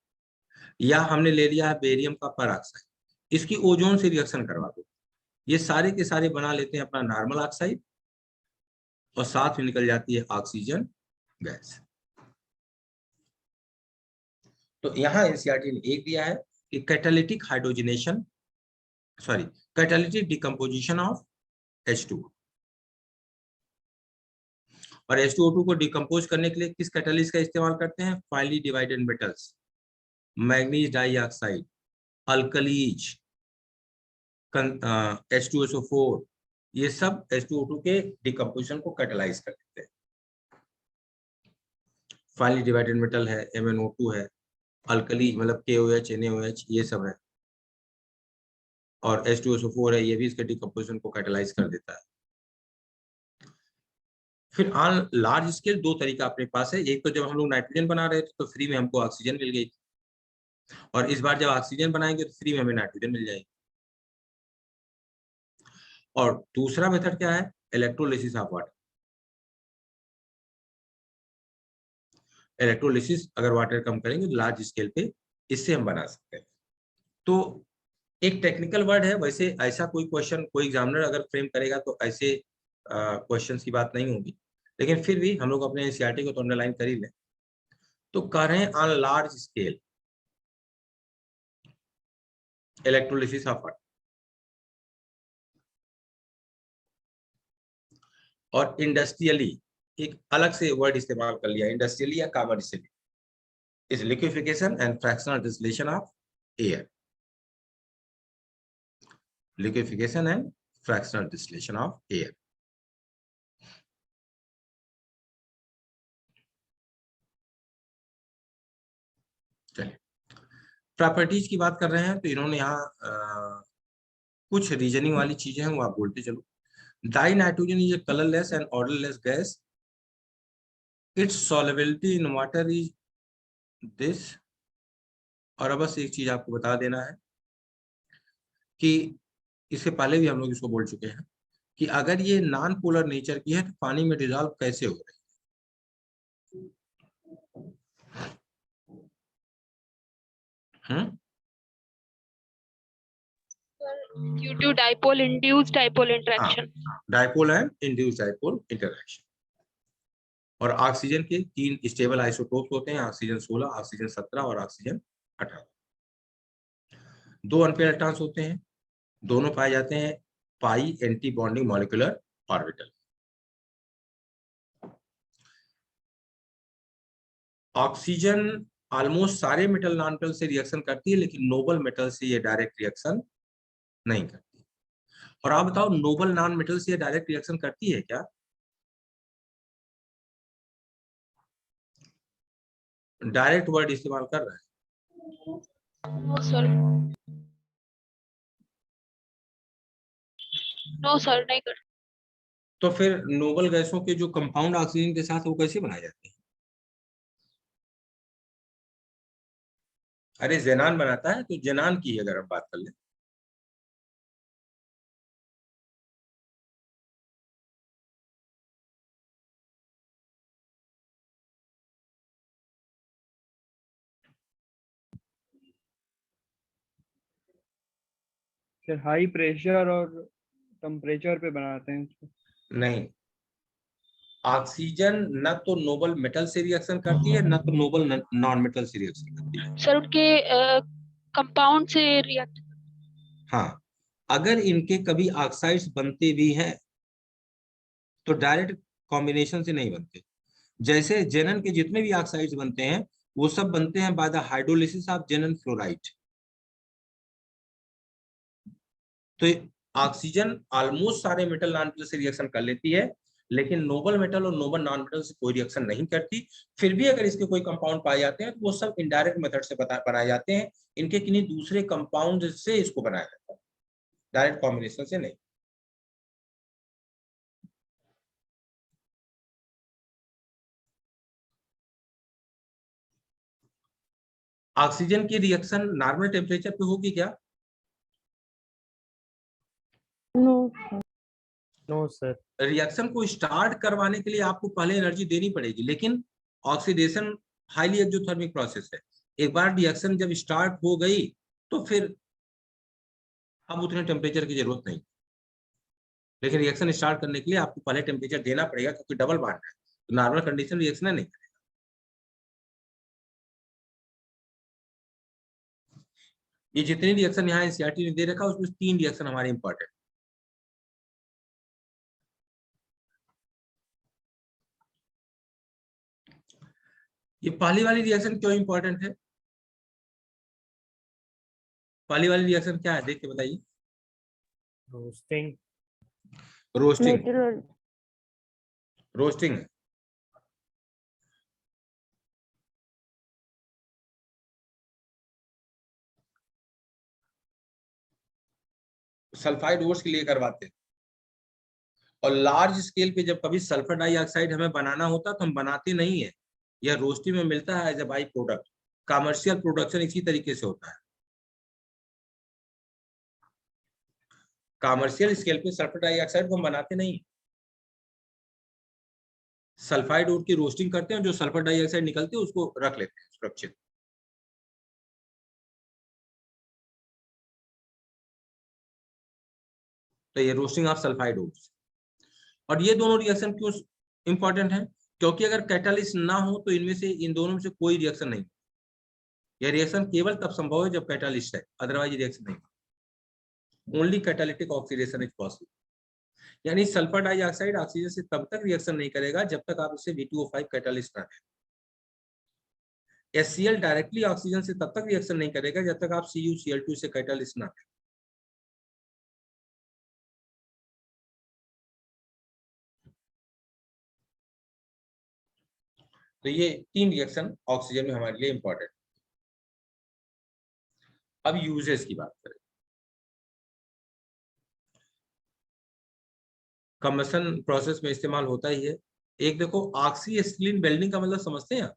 [SPEAKER 1] या हमने ले लिया है बेरियम का पर ऑक्साइड, इसकी ओजोन से रिएक्शन करवा दो, ये सारे के सारे बना लेते हैं अपना नॉर्मल ऑक्साइड और साथ में निकल जाती है ऑक्सीजन गैस। तो यहाँ एनसीईआरटी ने एक दिया है कि catalytic hydrogenation, sorry catalytic decomposition of H2O। और H2O2 को डिकम्पोज करने के लिए किस कैटालिस्ट का इस्तेमाल करते हैं? Finally divided metals, manganese dioxide, alkalis, H2SO4, ये सब H2O2 के डिकम्पोजिशन को कैटालाइज कर देते हैं। फाइनली डिवाइडेड मेटल है, MnO2 है, अल्कली मतलब KOH, NaOH, ये सब है, और H2SO4 है, ये भी इसके डिकम्पोजिशन को कैटालाइज कर देता है। फिर ऑन लार्ज स्केल 2 तरीका अपने पास है। एक तो जब हम लोग नाइट्रोजन बना रहे थे तो फ्री में हमको ऑक्सीजन मिल गई, और इस बार जब ऑक्सीजन बनाएंगे तो फ्री में हमें नाइट्रोजन मिल जाएगी। और दूसरा मेथड क्या है? Electrolysis of water. इलेक्ट्रोलिसिस अगर वाटर कम करेंगे तो लार्ज स्केल पे इससे हम बना सकते हैं। तो एक टेक्निकल वर्ड है, वैसे ऐसा कोई क्वेश्चन कोई एग्जामिनर अगर फ्रेम करेगा तो ऐसे क्वेश्चंस की बात नहीं होगी, लेकिन फिर भी हम लोग अपने एनसीईआरटी को तो अंडरलाइन कर ही लें। तो कर रहे हैं on large scale electrolysis of water. और इंडस्ट्रियली एक अलग से वर्ड इस्तेमाल कर लिया, इंडस्ट्रियली या commercially, is liquefaction and fractional distillation of air. Liquefaction and fractional distillation of air. चलिए प्रॉपर्टीज की बात कर रहे हैं, तो इन्होंने यहाँ कुछ रीजनिंग वाली चीजें हैं वो आप बोलते चलो। Die nitrogen is a colourless and odourless gas, it's solubility in water is this. और अब बस एक चीज आपको बता देना है कि इससे पहले भी हम लोग इसको बोल चुके हैं कि अगर ये नॉन पोलर नेचर की है तो पानी में डिजॉल्व कैसे हो रही है?
[SPEAKER 2] Due to dipole-induced dipole interaction.
[SPEAKER 1] Dipole and induced dipole interaction. और ऑक्सीजन के 3 स्टेबल आइसोटोप्स होते हैं, ऑक्सीजन 16, ऑक्सीजन 17 और ऑक्सीजन 18। 2 अनपेयर इलेक्ट्रॉन्स होते हैं, दोनों पाए जाते हैं pi anti bonding molecular orbital. Oxygen almost सारे मेटल नॉन मेटल से रिएक्शन करती है, लेकिन नोबल मेटल से ये डायरेक्ट रिएक्शन नहीं करती। और आप बताओ, नोबल नॉन मेटल से ये डायरेक्ट रिएक्शन करती है क्या? डायरेक्ट वर्ड इस्तेमाल कर रहा है।
[SPEAKER 2] No sir. No sir, नहीं कर।
[SPEAKER 1] तो फिर नोबल गैसों के जो कंपाउंड ऑक्सीजन के साथ वो कैसे बनाए जाते हैं? अरे जेनान बनाता है, तो जेनान की अगर हम बात कर लें,
[SPEAKER 4] सर हाई प्रेशर और टेम्परेचर पे बनाते हैं इसको।
[SPEAKER 1] नहीं, ऑक्सीजन न तो नोबल मेटल से रिएक्शन करती है, न तो नोबल नॉन मेटल से रिएक्शन करती है।
[SPEAKER 2] सर उनके कंपाउंड से रिएक्ट।
[SPEAKER 1] हाँ, अगर इनके कभी ऑक्साइड्स बनते भी हैं तो डायरेक्ट कॉम्बिनेशन से नहीं बनते। जैसे जेनन के जितने भी ऑक्साइड्स बनते हैं वो सब बनते हैं by the hydrolysis of जेनन fluoride. तो ऑक्सीजन ऑलमोस्ट सारे मेटल नॉन मेटल से रिएक्शन कर लेती है, लेकिन नोबल मेटल और नोबल नॉन मेटल से कोई रिएक्शन नहीं करती। फिर भी अगर इसके कोई कंपाउंड पाए जाते हैं तो वो सब इनडायरेक्ट मेथड से बनाए जाते हैं, इनके किन्हीं दूसरे कंपाउंड से इसको बनाया जाता है, डायरेक्ट कॉम्बिनेशन से नहीं। ऑक्सीजन की रिएक्शन नॉर्मल टेम्परेचर पे होगी क्या?
[SPEAKER 3] No
[SPEAKER 4] no sir.
[SPEAKER 1] रिएक्शन को स्टार्ट करवाने के लिए आपको पहले एनर्जी देनी पड़ेगी, लेकिन ऑक्सीडेशन हाईली एक्सोथर्मिक प्रोसेस है। एक बार रिएक्शन जब स्टार्ट हो गई तो फिर अब उतने टेम्परेचर की जरूरत नहीं, लेकिन रिएक्शन स्टार्ट करने के लिए आपको पहले टेम्परेचर देना पड़ेगा, क्योंकि डबल बॉन्ड है, तो नॉर्मल कंडीशन रिएक्शन नहीं करेगा। ये जितनी रिएक्शन यहाँ एनसीईआरटी ने दे रखा है उसमें 3 रिएक्शन हमारे इंपॉर्टेंट। ये पहली वाली रिएक्शन क्यों इंपॉर्टेंट है? पहली वाली रिएक्शन क्या है, देख के बताइए।
[SPEAKER 4] रोस्टिंग।
[SPEAKER 1] रोस्टिंग, रोस्टिंग है। सल्फाइड ओर्स के लिए करवाते हैं, और लार्ज स्केल पे जब कभी सल्फर डाइऑक्साइड हमें बनाना होता तो हम बनाते नहीं है, यह रोस्टिंग में मिलता है as a by product. Commercial production इसी तरीके से होता है। कमर्शियल स्केल पे सल्फर डाइऑक्साइड को हम बनाते नहीं, सल्फाइड ओर की रोस्टिंग करते हैं, जो सल्फर डाइऑक्साइड निकलते हैं उसको रख लेते हैं सुरक्षित। तो ये रोस्टिंग ऑफ सल्फाइड ओर्स। और ये दोनों रिएक्शन क्यों इंपॉर्टेंट है? क्योंकि अगर कैटालिस्ट ना हो तो इनमें से इन दोनों में से कोई रिएक्शन नहीं। यह रिएक्शन केवल तब संभव है जब कैटालिस्ट है, अदरवाइज रिएक्शन नहीं। Only catalytic oxidation is possible. यानी सल्फर डाइऑक्साइड ऑक्सीजन से तब तक रिएक्शन नहीं करेगा जब तक आप उसे V2O5 कैटालिस्ट ना दें। HCl डायरेक्टली ऑक्सीजन से तब तक रिएक्शन नहीं करेगा जब तक आप CuCl2 से कैटालिस्ट ना दें। तो ये 3 रिएक्शन ऑक्सीजन में हमारे लिए इंपॉर्टेंट। अब यूजेस की बात करें। कंबशन प्रोसेस में इस्तेमाल होता ही है। एक देखो, ऑक्सी एसिटिलीन वेल्डिंग का मतलब समझते हैं?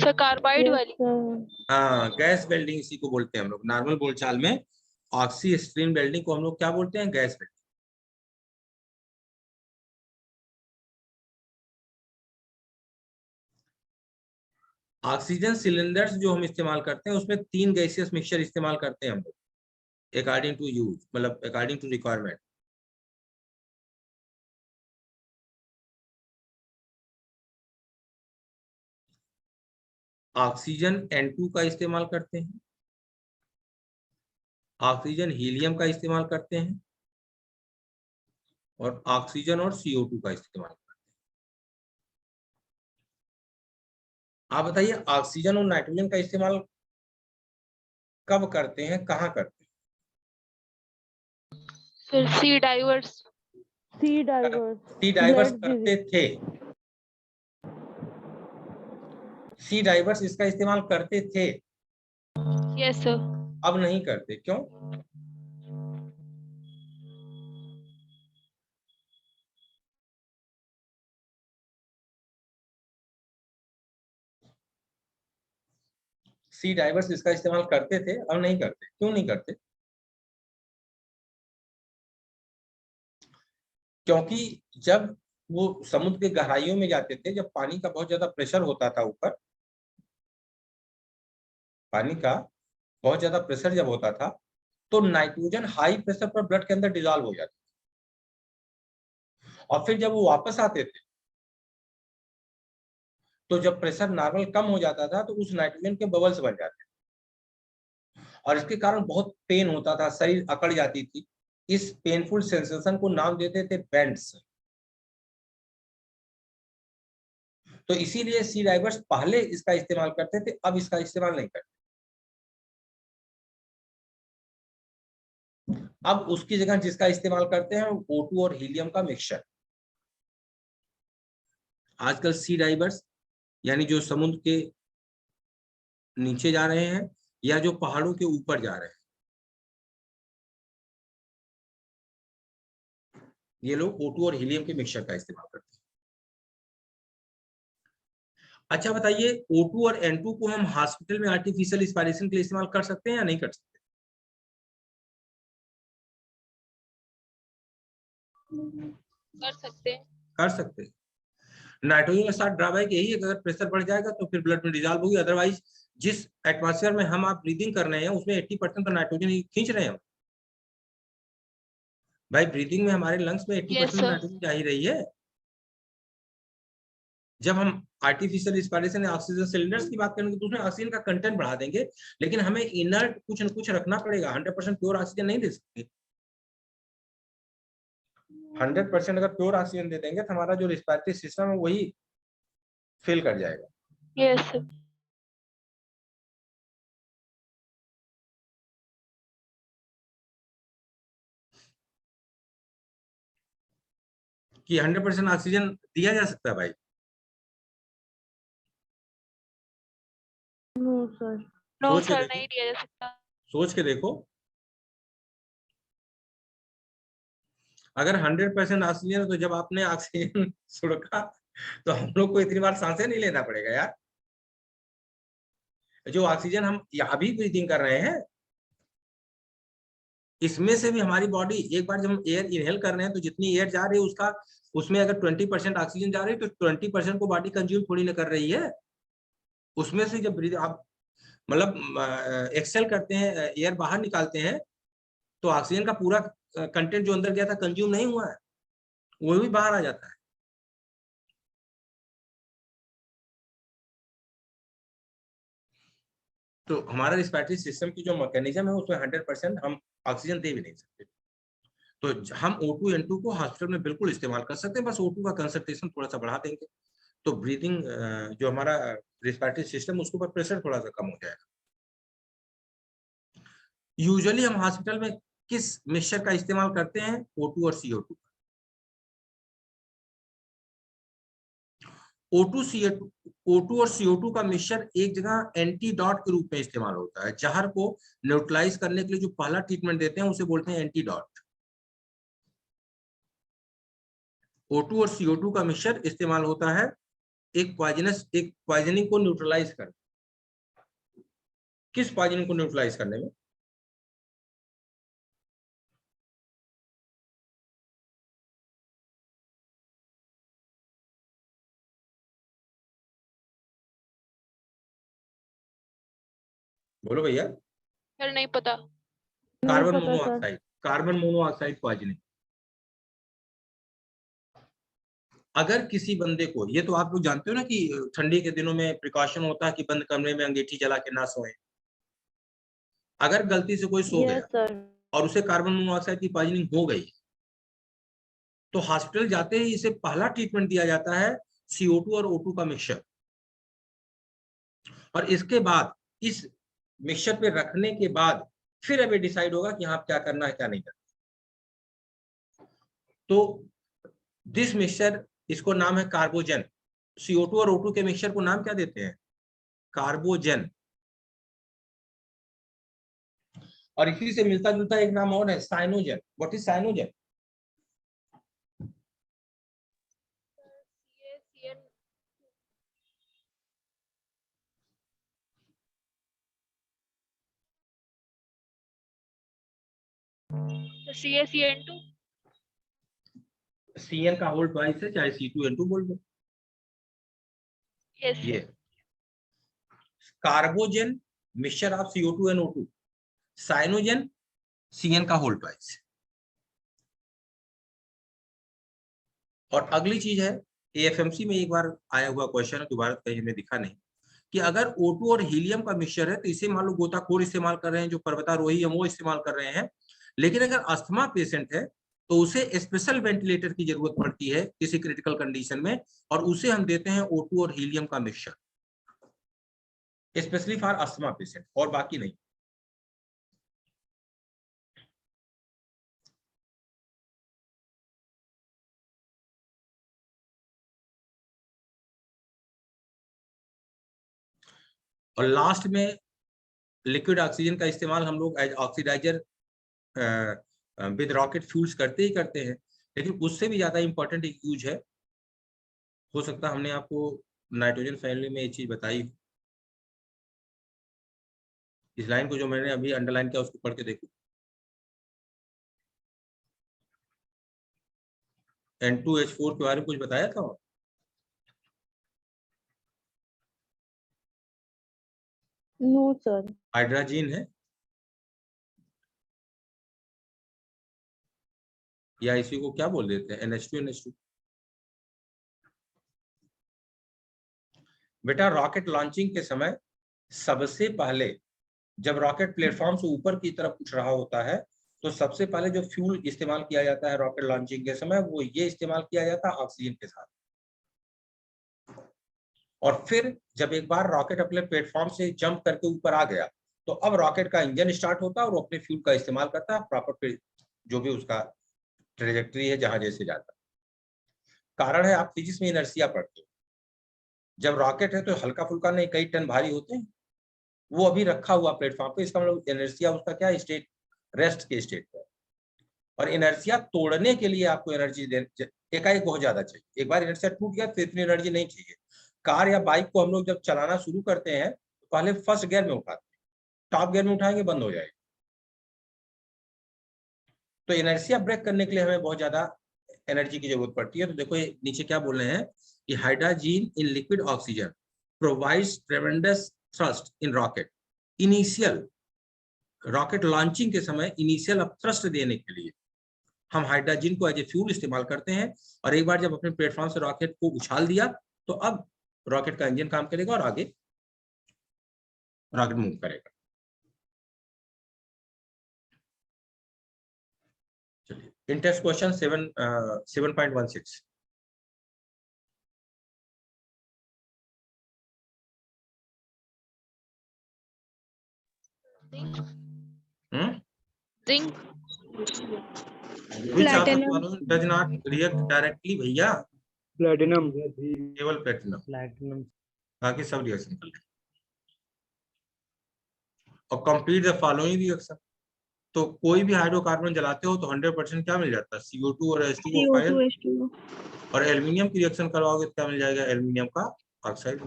[SPEAKER 2] सर कार्बाइड वाली।
[SPEAKER 1] हाँ, गैस वेल्डिंग इसी को बोलते हैं हम लोग नॉर्मल बोलचाल में। ऑक्सी एसिटिलीन वेल्डिंग को हम लोग क्या बोलते हैं? Gas welding. ऑक्सीजन सिलेंडर्स जो हम इस्तेमाल करते हैं उसमें 3 गैसियस मिक्सचर इस्तेमाल करते हैं हम लोग अकॉर्डिंग टू यूज, मतलब according to requirement. Oxygen N2 का इस्तेमाल करते हैं, ऑक्सीजन हीलियम का इस्तेमाल करते हैं, और ऑक्सीजन और CO2 का इस्तेमाल करते हैं। आप बताइए ऑक्सीजन और नाइट्रोजन का इस्तेमाल कब करते हैं, कहाँ करते
[SPEAKER 2] फिर सी डाइवर्स।
[SPEAKER 3] सी
[SPEAKER 1] हैं?
[SPEAKER 3] डाइवर्स,
[SPEAKER 1] सी डाइवर्स
[SPEAKER 3] ब्लड
[SPEAKER 1] करते थे, सी डाइवर्स इसका इस्तेमाल करते थे,
[SPEAKER 2] यस सर।
[SPEAKER 1] अब नहीं करते, क्यों? सी डाइवर्स इसका इस्तेमाल करते थे, अब नहीं करते, क्यों नहीं करते? क्योंकि जब वो समुद्र के गहराइयों में जाते थे, जब पानी का बहुत ज्यादा प्रेशर होता था ऊपर, पानी का बहुत ज्यादा प्रेशर जब होता था, तो नाइट्रोजन हाई प्रेशर पर ब्लड के अंदर डिजॉल्व हो जाता, और फिर जब वो वापस आते थे, तो जब प्रेशर नॉर्मल कम हो जाता था, तो उस नाइट्रोजन के बबल्स बन जाते थे, और इसके कारण बहुत पेन होता था, शरीर अकड़ जाती थी। इस पेनफुल सेंसेशन को नाम देते थे बेंड्स। तो इसीलिए सी डाइवर्स पहले इसका इस्तेमाल करते थे, अब इसका इस्तेमाल नहीं करते। अब उसकी जगह जिसका इस्तेमाल करते हैं O2 और हीलियम का मिक्सचर। आजकल सी डाइवर्स यानी जो समुद्र के नीचे जा रहे हैं या जो पहाड़ों के ऊपर जा रहे हैं, ये लोग O2 और हीलियम के मिक्सचर का इस्तेमाल करते हैं। अच्छा बताइए, O2 और N2 को हम हॉस्पिटल में आर्टिफिशियल रिस्पायरेशन के लिए इस्तेमाल कर सकते हैं या नहीं कर सकते?
[SPEAKER 2] कर सकते हैं।
[SPEAKER 1] कर सकते हैं। नाइट्रोजन के साथ ड्रॉबैक यही है कि अगर प्रेशर बढ़ जाएगा तो फिर ब्लड में डिजॉल्व होगी, अदरवाइज जिस एटमॉस्फेयर में हम आप ब्रीदिंग कर रहे हैं उसमें 80% तो नाइट्रोजन ही खींच रहे हैं हम। भाई ब्रीदिंग में हमारे लंग्स में 80%
[SPEAKER 2] यस
[SPEAKER 1] तो
[SPEAKER 2] सर।
[SPEAKER 1] नाइट्रोजन जा ही रही है। जब हम आर्टिफिशियल रिस्पायरेशन या ऑक्सीजन सिलेंडर्स की बात करेंगे तो उसमें ऑक्सीजन का कंटेंट बढ़ा देंगे, लेकिन हमें इनर्ट कुछ न कुछ रखना पड़ेगा। 100% प्योर ऑक्सीजन नहीं दे सकते। 100% अगर प्योर ऑक्सीजन दे देंगे तो हमारा जो रिस्पायरेटरी सिस्टम है वही फेल कर जाएगा।
[SPEAKER 2] Yes sir.
[SPEAKER 1] कि 100% ऑक्सीजन दिया जा सकता है भाई?
[SPEAKER 3] No sir.
[SPEAKER 2] नो
[SPEAKER 1] सोच के
[SPEAKER 2] सर,
[SPEAKER 1] देखो,
[SPEAKER 2] नहीं दिया जा सकता।
[SPEAKER 1] सोच के देखो, अगर 100% ऑक्सीजन है तो जब आपने ऑक्सीजन सुड़का तो हम लोग को इतनी बार सांसें नहीं लेना पड़ेगा यार। जो ऑक्सीजन हम यहाँ भी ब्रीदिंग कर रहे हैं, इसमें से भी हमारी बॉडी एक बार जब हम एयर इनहेल कर रहे हैं तो जितनी एयर जा रही है उसका, उसमें अगर 20% ऑक्सीजन जा रही है तो 20% को बॉडी कंज्यूम थोड़ी ना कर रही है। उसमें से जब ब्रीद आप मतलब एक्सेल करते हैं, एयर बाहर निकालते हैं, तो ऑक्सीजन का पूरा कंटेंट जो अंदर गया था कंज्यूम नहीं हुआ है, वो भी बाहर आ जाता है। तो हमारा रिस्पायरेटरी सिस्टम की जो मैकेनिज्म है उसमें 100% हम ऑक्सीजन दे भी नहीं सकते। तो हम O2 N2 को हॉस्पिटल में बिल्कुल इस्तेमाल कर सकते हैं, बस O2 का कंसंट्रेशन थोड़ा सा बढ़ा देंगे तो ब्रीदिंग जो हमारा रिस्पायरेटरी सिस्टम उसके ऊपर प्रेशर थोड़ा सा कम हो जाएगा। यूजुअली हम हॉस्पिटल में किस मिक्सचर का इस्तेमाल करते हैं? O2 और CO2। O2 और CO2 का मिक्सचर एक जगह एंटीडॉट के रूप में इस्तेमाल होता है। जहर को न्यूट्रलाइज करने के लिए जो पहला ट्रीटमेंट देते हैं उसे बोलते हैं एंटीडॉट। O2 और CO2 का मिक्सचर इस्तेमाल होता है एक पॉइजनिंग को न्यूट्रलाइज करने। किस पॉइजनिंग को न्यूट्रलाइज करने में? बोलो भैया।
[SPEAKER 2] सर नहीं पता।
[SPEAKER 1] कार्बन
[SPEAKER 3] पता, sir.
[SPEAKER 1] Monoxide, carbon monoxide poisoning. अगर किसी बंदे को, ये तो आप लोग जानते हो ना कि ठंडी के दिनों में प्रिकॉशन होता है कि बंद कमरे में अंगीठी जला के ना सोए। अगर गलती से कोई सो गया
[SPEAKER 3] यस सर।
[SPEAKER 1] और उसे कार्बन मोनोऑक्साइड की पॉइजनिंग हो गई, तो हॉस्पिटल जाते ही इसे पहला ट्रीटमेंट दिया जाता है CO2 और O2 का मिक्सचर। और इसके बाद इस मिक्सचर पे रखने के बाद फिर अभी डिसाइड होगा कि हाँ क्या करना है क्या नहीं करना। तो दिस मिक्सचर, इसको नाम है कार्बोजन। CO2 और O2 के मिक्सचर को नाम क्या देते हैं? कार्बोजन। और इसी से मिलता जुलता एक नाम और है, Cyanogen. What is Cyanogen?
[SPEAKER 2] CaCN2।
[SPEAKER 1] CN का होल ट्वाइस है, चाहे C2N2 बोल दो।
[SPEAKER 2] यस
[SPEAKER 1] ये carbogen mixture of CO2 and O2, Cyanogen CN का होल ट्वाइस। और अगली चीज है, AFMC में एक बार आया हुआ क्वेश्चन है, दोबारा कहीं हमें दिखा नहीं, कि अगर O2 और हीलियम का मिक्सचर है तो इसे मान लो गोताखोर इस्तेमाल कर रहे हैं, जो पर्वतारोही हम वो इस्तेमाल कर रहे हैं। लेकिन अगर अस्थमा पेशेंट है तो उसे स्पेशल वेंटिलेटर की जरूरत पड़ती है किसी क्रिटिकल कंडीशन में, और उसे हम देते हैं O2 और हीलियम का mixture, specially for asthma patient, और बाकी नहीं। और लास्ट में लिक्विड ऑक्सीजन का इस्तेमाल हम लोग as oxidiser with rocket fuels करते ही करते हैं, लेकिन उससे भी ज्यादा इंपॉर्टेंट एक यूज है। हो सकता है हमने आपको नाइट्रोजन फैमिली में एक चीज बताई। इस लाइन को जो मैंने अभी अंडरलाइन किया उसको पढ़ के देखो। N2H4 के बारे में कुछ बताया था?
[SPEAKER 3] No sir.
[SPEAKER 1] हाइड्रोजन है, या इसी को क्या बोल देते हैं, NH2NH2। बेटा रॉकेट लॉन्चिंग के समय सबसे पहले, जब रॉकेट प्लेटफॉर्म से ऊपर की तरफ उठ रहा होता है, तो सबसे पहले जो फ्यूल इस्तेमाल किया जाता है रॉकेट लॉन्चिंग के समय, वो ये इस्तेमाल किया जाता है ऑक्सीजन के साथ। और फिर जब एक बार रॉकेट अपने प्लेटफॉर्म से जंप करके ऊपर आ गया, तो अब रॉकेट का इंजन स्टार्ट होता है और वो अपने फ्यूल का इस्तेमाल करता है प्रॉपर, जो भी उसका ट्रेजेक्ट्री है जहां जैसे जाता है। कारण है, आप फिजिक्स में इनर्शिया पढ़ते हो, जब रॉकेट है तो हल्का फुल्का नहीं, कई टन भारी होते हैं, वो अभी रखा हुआ प्लेटफॉर्म पे, इसका मतलब इनर्शिया उसका क्या स्टेट, रेस्ट के स्टेट पर। और इनर्शिया तोड़ने के लिए आपको एनर्जी एकाएक बहुत ज्यादा चाहिए। एक बार इनर्शिया टूट गया तो इतनी एनर्जी नहीं चाहिए। कार या बाइक को हम लोग जब चलाना शुरू करते हैं तो पहले फर्स्ट गियर में उठाते हैं, टॉप गियर में उठाएंगे बंद हो जाएगा। तो इनर्शिया ब्रेक करने के लिए हमें बहुत ज्यादा एनर्जी की जरूरत पड़ती है। तो देखो ये नीचे क्या बोल रहे हैं कि hydrogen in liquid oxygen provides ट्रेमेंडस thrust in rocket initial, rocket launching के समय इनिशियल थ्रस्ट देने के लिए हम हाइड्रोजन को एज ए फ्यूल इस्तेमाल करते हैं। और एक बार जब अपने प्लेटफॉर्म से रॉकेट को उछाल दिया, तो अब रॉकेट का इंजन काम करेगा और आगे रॉकेट मूव करेगा। चलिए, interest question 7.16।
[SPEAKER 2] Zinc.
[SPEAKER 1] Which of the
[SPEAKER 3] Platinum.
[SPEAKER 1] following does not react directly भैया?
[SPEAKER 4] प्लेटिनम।
[SPEAKER 1] केवल प्लेटिनम,
[SPEAKER 4] प्लेटिनम।
[SPEAKER 1] बाकी सब रिएक्शन कर लेंगे। और कंप्लीट द फॉलोइंग रिएक्शन, तो कोई भी हाइड्रोकार्बन जलाते हो तो 100% क्या मिल जाता है, CO2 और H2O फाइल।
[SPEAKER 3] CO2H2O।
[SPEAKER 1] और एल्यूमिनियम की रिएक्शन करवाओगे तो क्या मिल जाएगा, एल्यूमिनियम का ऑक्साइड।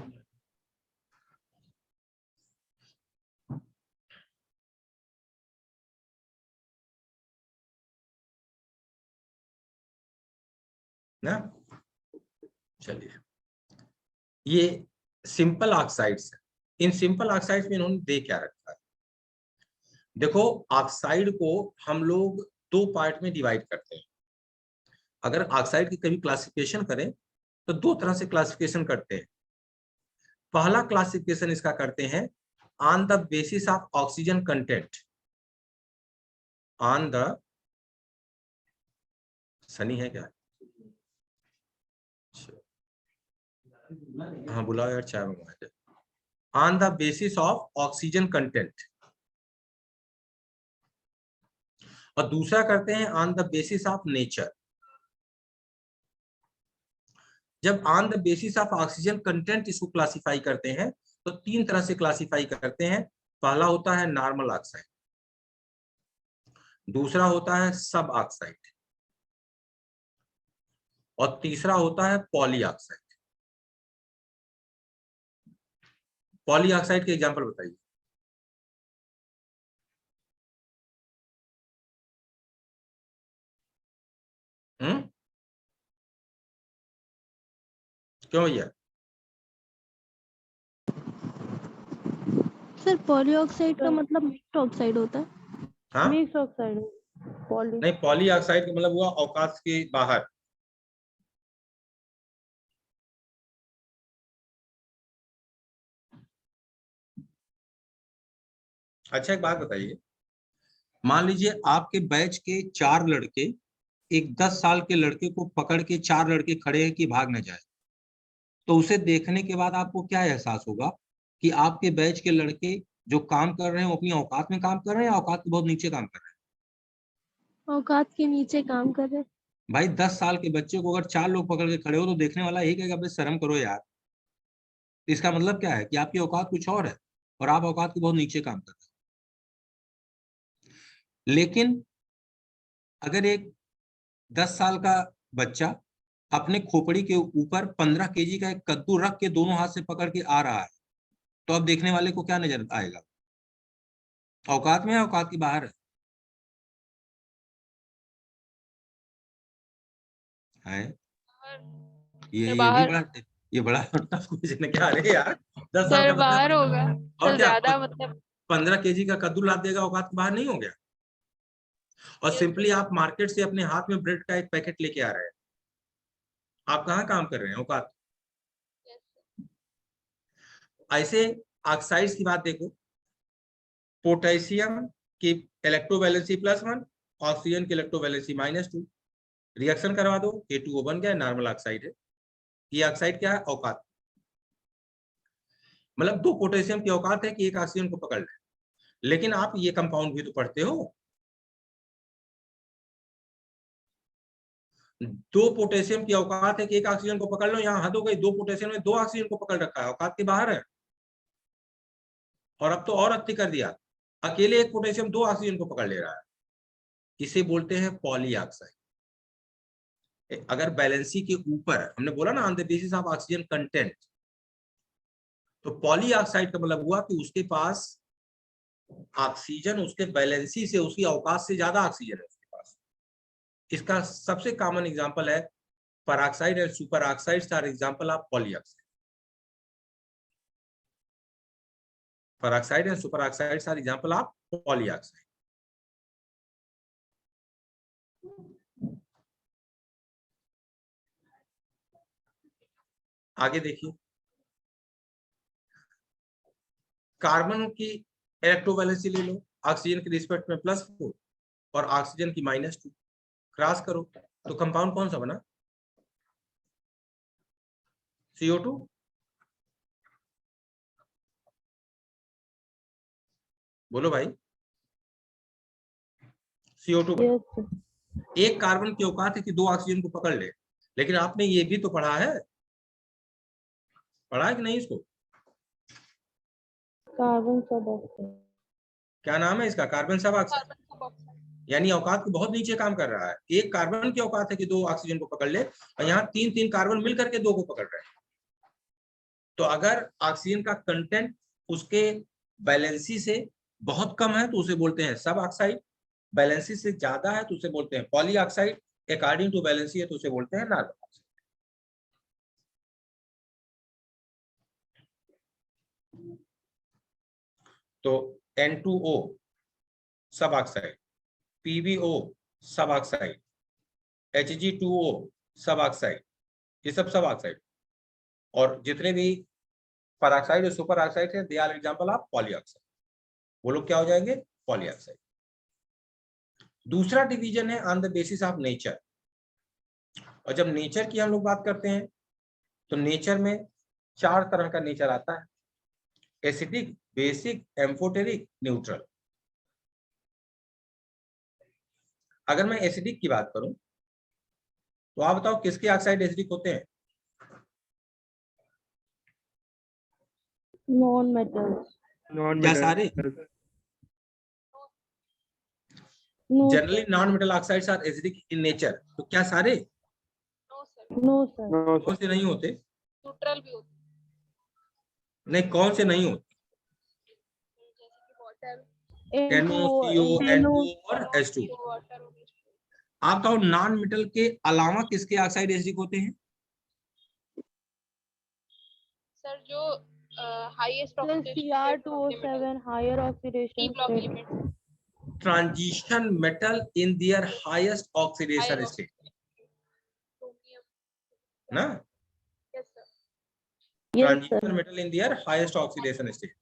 [SPEAKER 1] ना चलिए, ये सिंपल ऑक्साइड्स है। इन सिंपल ऑक्साइड्स में इन्होंने दे क्या रखा है, देखो ऑक्साइड को हम लोग दो पार्ट में डिवाइड करते हैं। अगर ऑक्साइड की कभी क्लासिफिकेशन करें तो दो तरह से क्लासिफिकेशन करते हैं। पहला क्लासिफिकेशन इसका करते हैं on the basis of oxygen content, on the, Sunny है क्या? हाँ बुलाओ यार, चाय मंगवाए। On the basis of oxygen content, और दूसरा करते हैं on the basis of nature. जब on the basis of oxygen content इसको क्लासिफाई करते हैं तो तीन तरह से क्लासिफाई करते हैं। पहला होता है नॉर्मल ऑक्साइड, दूसरा होता है सब ऑक्साइड, और तीसरा होता है पॉली ऑक्साइड। पॉली ऑक्साइड के एग्जांपल बताइए। क्यों भैया?
[SPEAKER 3] सर पॉलीऑक्साइड का मतलब मिक्स्ड ऑक्साइड होता है।
[SPEAKER 1] हाँ
[SPEAKER 3] मिक्स ऑक्साइड पॉली।
[SPEAKER 1] नहीं, पॉली ऑक्साइड का मतलब हुआ औकात के बाहर। अच्छा एक बात बताइए, मान लीजिए आपके बैच के 4 लड़के एक 10 साल के लड़के को पकड़ के 4 लड़के खड़े हैं कि भाग न जाए, तो उसे देखने के बाद आपको क्या एहसास होगा कि आपके बैच के लड़के जो काम कर रहे हैं वो अपनी औकात में काम कर रहे हैं या औकात के बहुत नीचे काम कर रहे हैं?
[SPEAKER 3] औकात के नीचे काम कर रहे।
[SPEAKER 1] भाई 10 साल के बच्चे को अगर 4 लोग पकड़ के खड़े हो तो देखने वाला यही कहेगा भाई शर्म करो यार। इसका मतलब क्या है कि आपकी औकात कुछ और है और आप औकात के बहुत नीचे काम कर रहे हैं। लेकिन अगर एक 10 साल का बच्चा अपने खोपड़ी के ऊपर 15 केजी का एक कद्दू रख के दोनों हाथ से पकड़ के आ रहा है, तो अब देखने वाले को क्या नजर आएगा? औकात में है, औकात के बाहर है?
[SPEAKER 2] सर
[SPEAKER 1] ये भी
[SPEAKER 2] बाहर।
[SPEAKER 1] बड़ा, ये बड़ा टफ क्वेश्चन है क्या? अरे यार 10 साल का
[SPEAKER 2] सर
[SPEAKER 1] बच्चा
[SPEAKER 2] बाहर होगा।
[SPEAKER 1] और
[SPEAKER 2] सर
[SPEAKER 1] क्या
[SPEAKER 2] ज्यादा मतलब।
[SPEAKER 1] 15 केजी का कद्दू लाद देगा, औकात के बाहर नहीं हो गया? और
[SPEAKER 2] ये
[SPEAKER 1] सिंपली आप मार्केट से अपने हाथ में ब्रेड का एक पैकेट लेके आ रहे हैं, आप कहाँ काम कर रहे हैं? औकात। ऐसे ऑक्साइड्स की बात देखो, पोटेशियम की इलेक्ट्रोवैलेंसी +1, ऑक्सीजन की इलेक्ट्रोवैलेंसी -2, रिएक्शन करवा दो, K2O बन गया, नॉर्मल ऑक्साइड है। ये ऑक्साइड क्या है? औकात। मतलब 2 पोटेशियम की औकात है कि एक ऑक्सीजन को पकड़ ले। लेकिन आप ये कंपाउंड भी तो पढ़ते हो, 2 पोटेशियम की औकात है कि एक ऑक्सीजन को पकड़ लो। यहाँ हद हो गई, 2 पोटेशियम में 2 ऑक्सीजन को पकड़ रखा है, औकात के बाहर है। और अब तो और अति कर दिया, अकेले एक पोटेशियम 2 ऑक्सीजन को पकड़ ले रहा है। इसे बोलते हैं पॉली ऑक्साइड। अगर बैलेंसी के ऊपर, हमने बोला ना on the basis of oxygen content, तो पॉली ऑक्साइड का मतलब हुआ कि उसके पास ऑक्सीजन उसके बैलेंसी से, उसकी औकात से ज्यादा ऑक्सीजन है उसके पास। इसका सबसे कॉमन एग्जांपल है peroxide and superoxides are example of polyoxide. Peroxide and superoxides are example of polyoxide. आगे देखिए, कार्बन की इलेक्ट्रोवैलेंसी ले लो, ऑक्सीजन के रिस्पेक्ट में +4 और ऑक्सीजन की -2, क्रॉस करो तो कंपाउंड कौन सा बना? CO2। बोलो भाई, CO2 बना। एक कार्बन की औकात है कि 2 ऑक्सीजन को पकड़ ले, लेकिन आपने ये भी तो पढ़ा है, पढ़ा है कि नहीं इसको?
[SPEAKER 3] कार्बन सब ऑक्साइड।
[SPEAKER 1] क्या नाम है इसका? कार्बन सब ऑक्साइड।
[SPEAKER 2] कार्बन का बॉक्स।
[SPEAKER 1] यानी औकात के बहुत नीचे काम कर रहा है। एक कार्बन की औकात है कि 2 ऑक्सीजन को पकड़ ले, और यहाँ 3 कार्बन मिलकर के 2 को पकड़ रहे हैं। तो अगर ऑक्सीजन का कंटेंट उसके बैलेंसी से बहुत कम है तो उसे बोलते हैं सब ऑक्साइड, बैलेंसी से ज्यादा है तो उसे बोलते हैं poly oxide, according to valency है तो उसे बोलते हैं नॉर्मल ऑक्साइड। तो N2O सब ऑक्साइड, PbO सब ऑक्साइड, Hg2O सब ऑक्साइड, ये सब ऑक्साइड। और जितने भी पेरोक्साइड और सुपर ऑक्साइड है, दे आर एग्जांपल ऑफ पॉलीऑक्साइड, वो लोग क्या हो जाएंगे? पॉलीऑक्साइड। दूसरा डिवीजन है on the basis of nature. और जब नेचर की हम लोग बात करते हैं तो नेचर में 4 तरह का नेचर आता है, एसिडिक, बेसिक, एम्फोटेरिक, न्यूट्रल। अगर मैं एसिडिक की बात करूं तो आप बताओ किसके ऑक्साइड एसिडिक होते हैं?
[SPEAKER 3] Non metals.
[SPEAKER 1] क्या सारे?
[SPEAKER 3] No
[SPEAKER 1] generally non metal oxides are acidic in nature, तो क्या सारे?
[SPEAKER 2] No sir,
[SPEAKER 3] no sir.
[SPEAKER 1] कौन से नहीं होते?
[SPEAKER 2] न्यूट्रल भी होते
[SPEAKER 1] नहीं, कौन से नहीं होते?
[SPEAKER 2] हैं, जैसे कि वाटर,
[SPEAKER 1] NO, CO, N2 और H2।
[SPEAKER 2] वाटर और
[SPEAKER 1] आप बताओ नॉन मेटल के अलावा किसके ऑक्साइड एसिडिक होते हैं?
[SPEAKER 2] सर जो highest
[SPEAKER 3] Cr2O7 higher oxidation
[SPEAKER 2] block
[SPEAKER 3] state.
[SPEAKER 2] Element,
[SPEAKER 1] transition metal in their highest oxidation state,
[SPEAKER 2] chromium,
[SPEAKER 1] ना?
[SPEAKER 2] Yes sir,
[SPEAKER 3] Yes
[SPEAKER 1] transition
[SPEAKER 3] sir.
[SPEAKER 1] Metal in their highest oxidation state.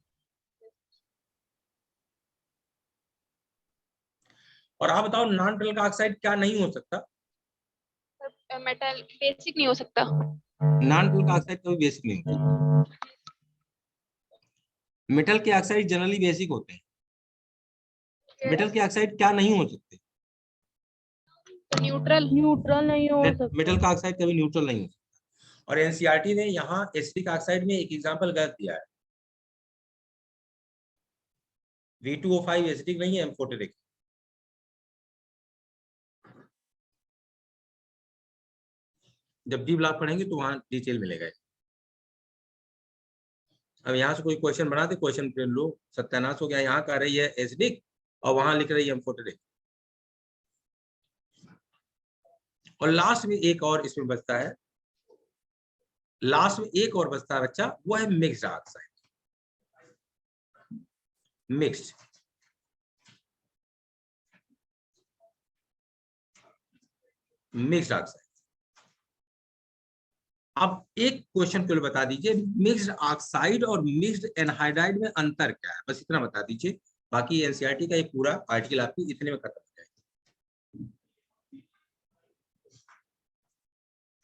[SPEAKER 1] और आप बताओ नॉन मेटल का oxide क्या नहीं हो सकता?
[SPEAKER 2] सर मेटल बेसिक नहीं हो सकता,
[SPEAKER 1] नॉन मेटल का ऑक्साइड कभी बेसिक नहीं होता। मेटल के ऑक्साइड जनरली बेसिक होते हैं। मेटल के ऑक्साइड क्या नहीं हो सकते?
[SPEAKER 2] न्यूट्रल,
[SPEAKER 3] न्यूट्रल नहीं हो सकता।
[SPEAKER 1] मेटल का ऑक्साइड कभी न्यूट्रल नहीं हो सकता। और एनसीईआरटी ने यहाँ एसिडिक ऑक्साइड में एक एग्जांपल गलत दिया है। V2O5 एसिडिक नहीं है, एम्फोटेरिक। जब डी ब्लॉक पढ़ेंगे तो वहां डिटेल मिलेगा। अब यहाँ से कोई क्वेश्चन बनाते, क्वेश्चन लो, सत्यानाश हो गया। यहाँ कह रही है एसिडिक और वहां लिख रही है एम्फोटेरिक। और लास्ट में एक और इसमें बचता है, लास्ट में एक और बचता है बच्चा, वो है मिक्स्ड ऑक्साइड। Mixed oxide. अब एक क्वेश्चन को बता दीजिए, मिक्स्ड ऑक्साइड और मिक्स्ड एनहाइड्राइड में अंतर क्या है? बस इतना बता दीजिए, बाकी एनसीईआरटी का एक पूरा आर्टिकल आपकी इतने में खत्म हो जाएगा।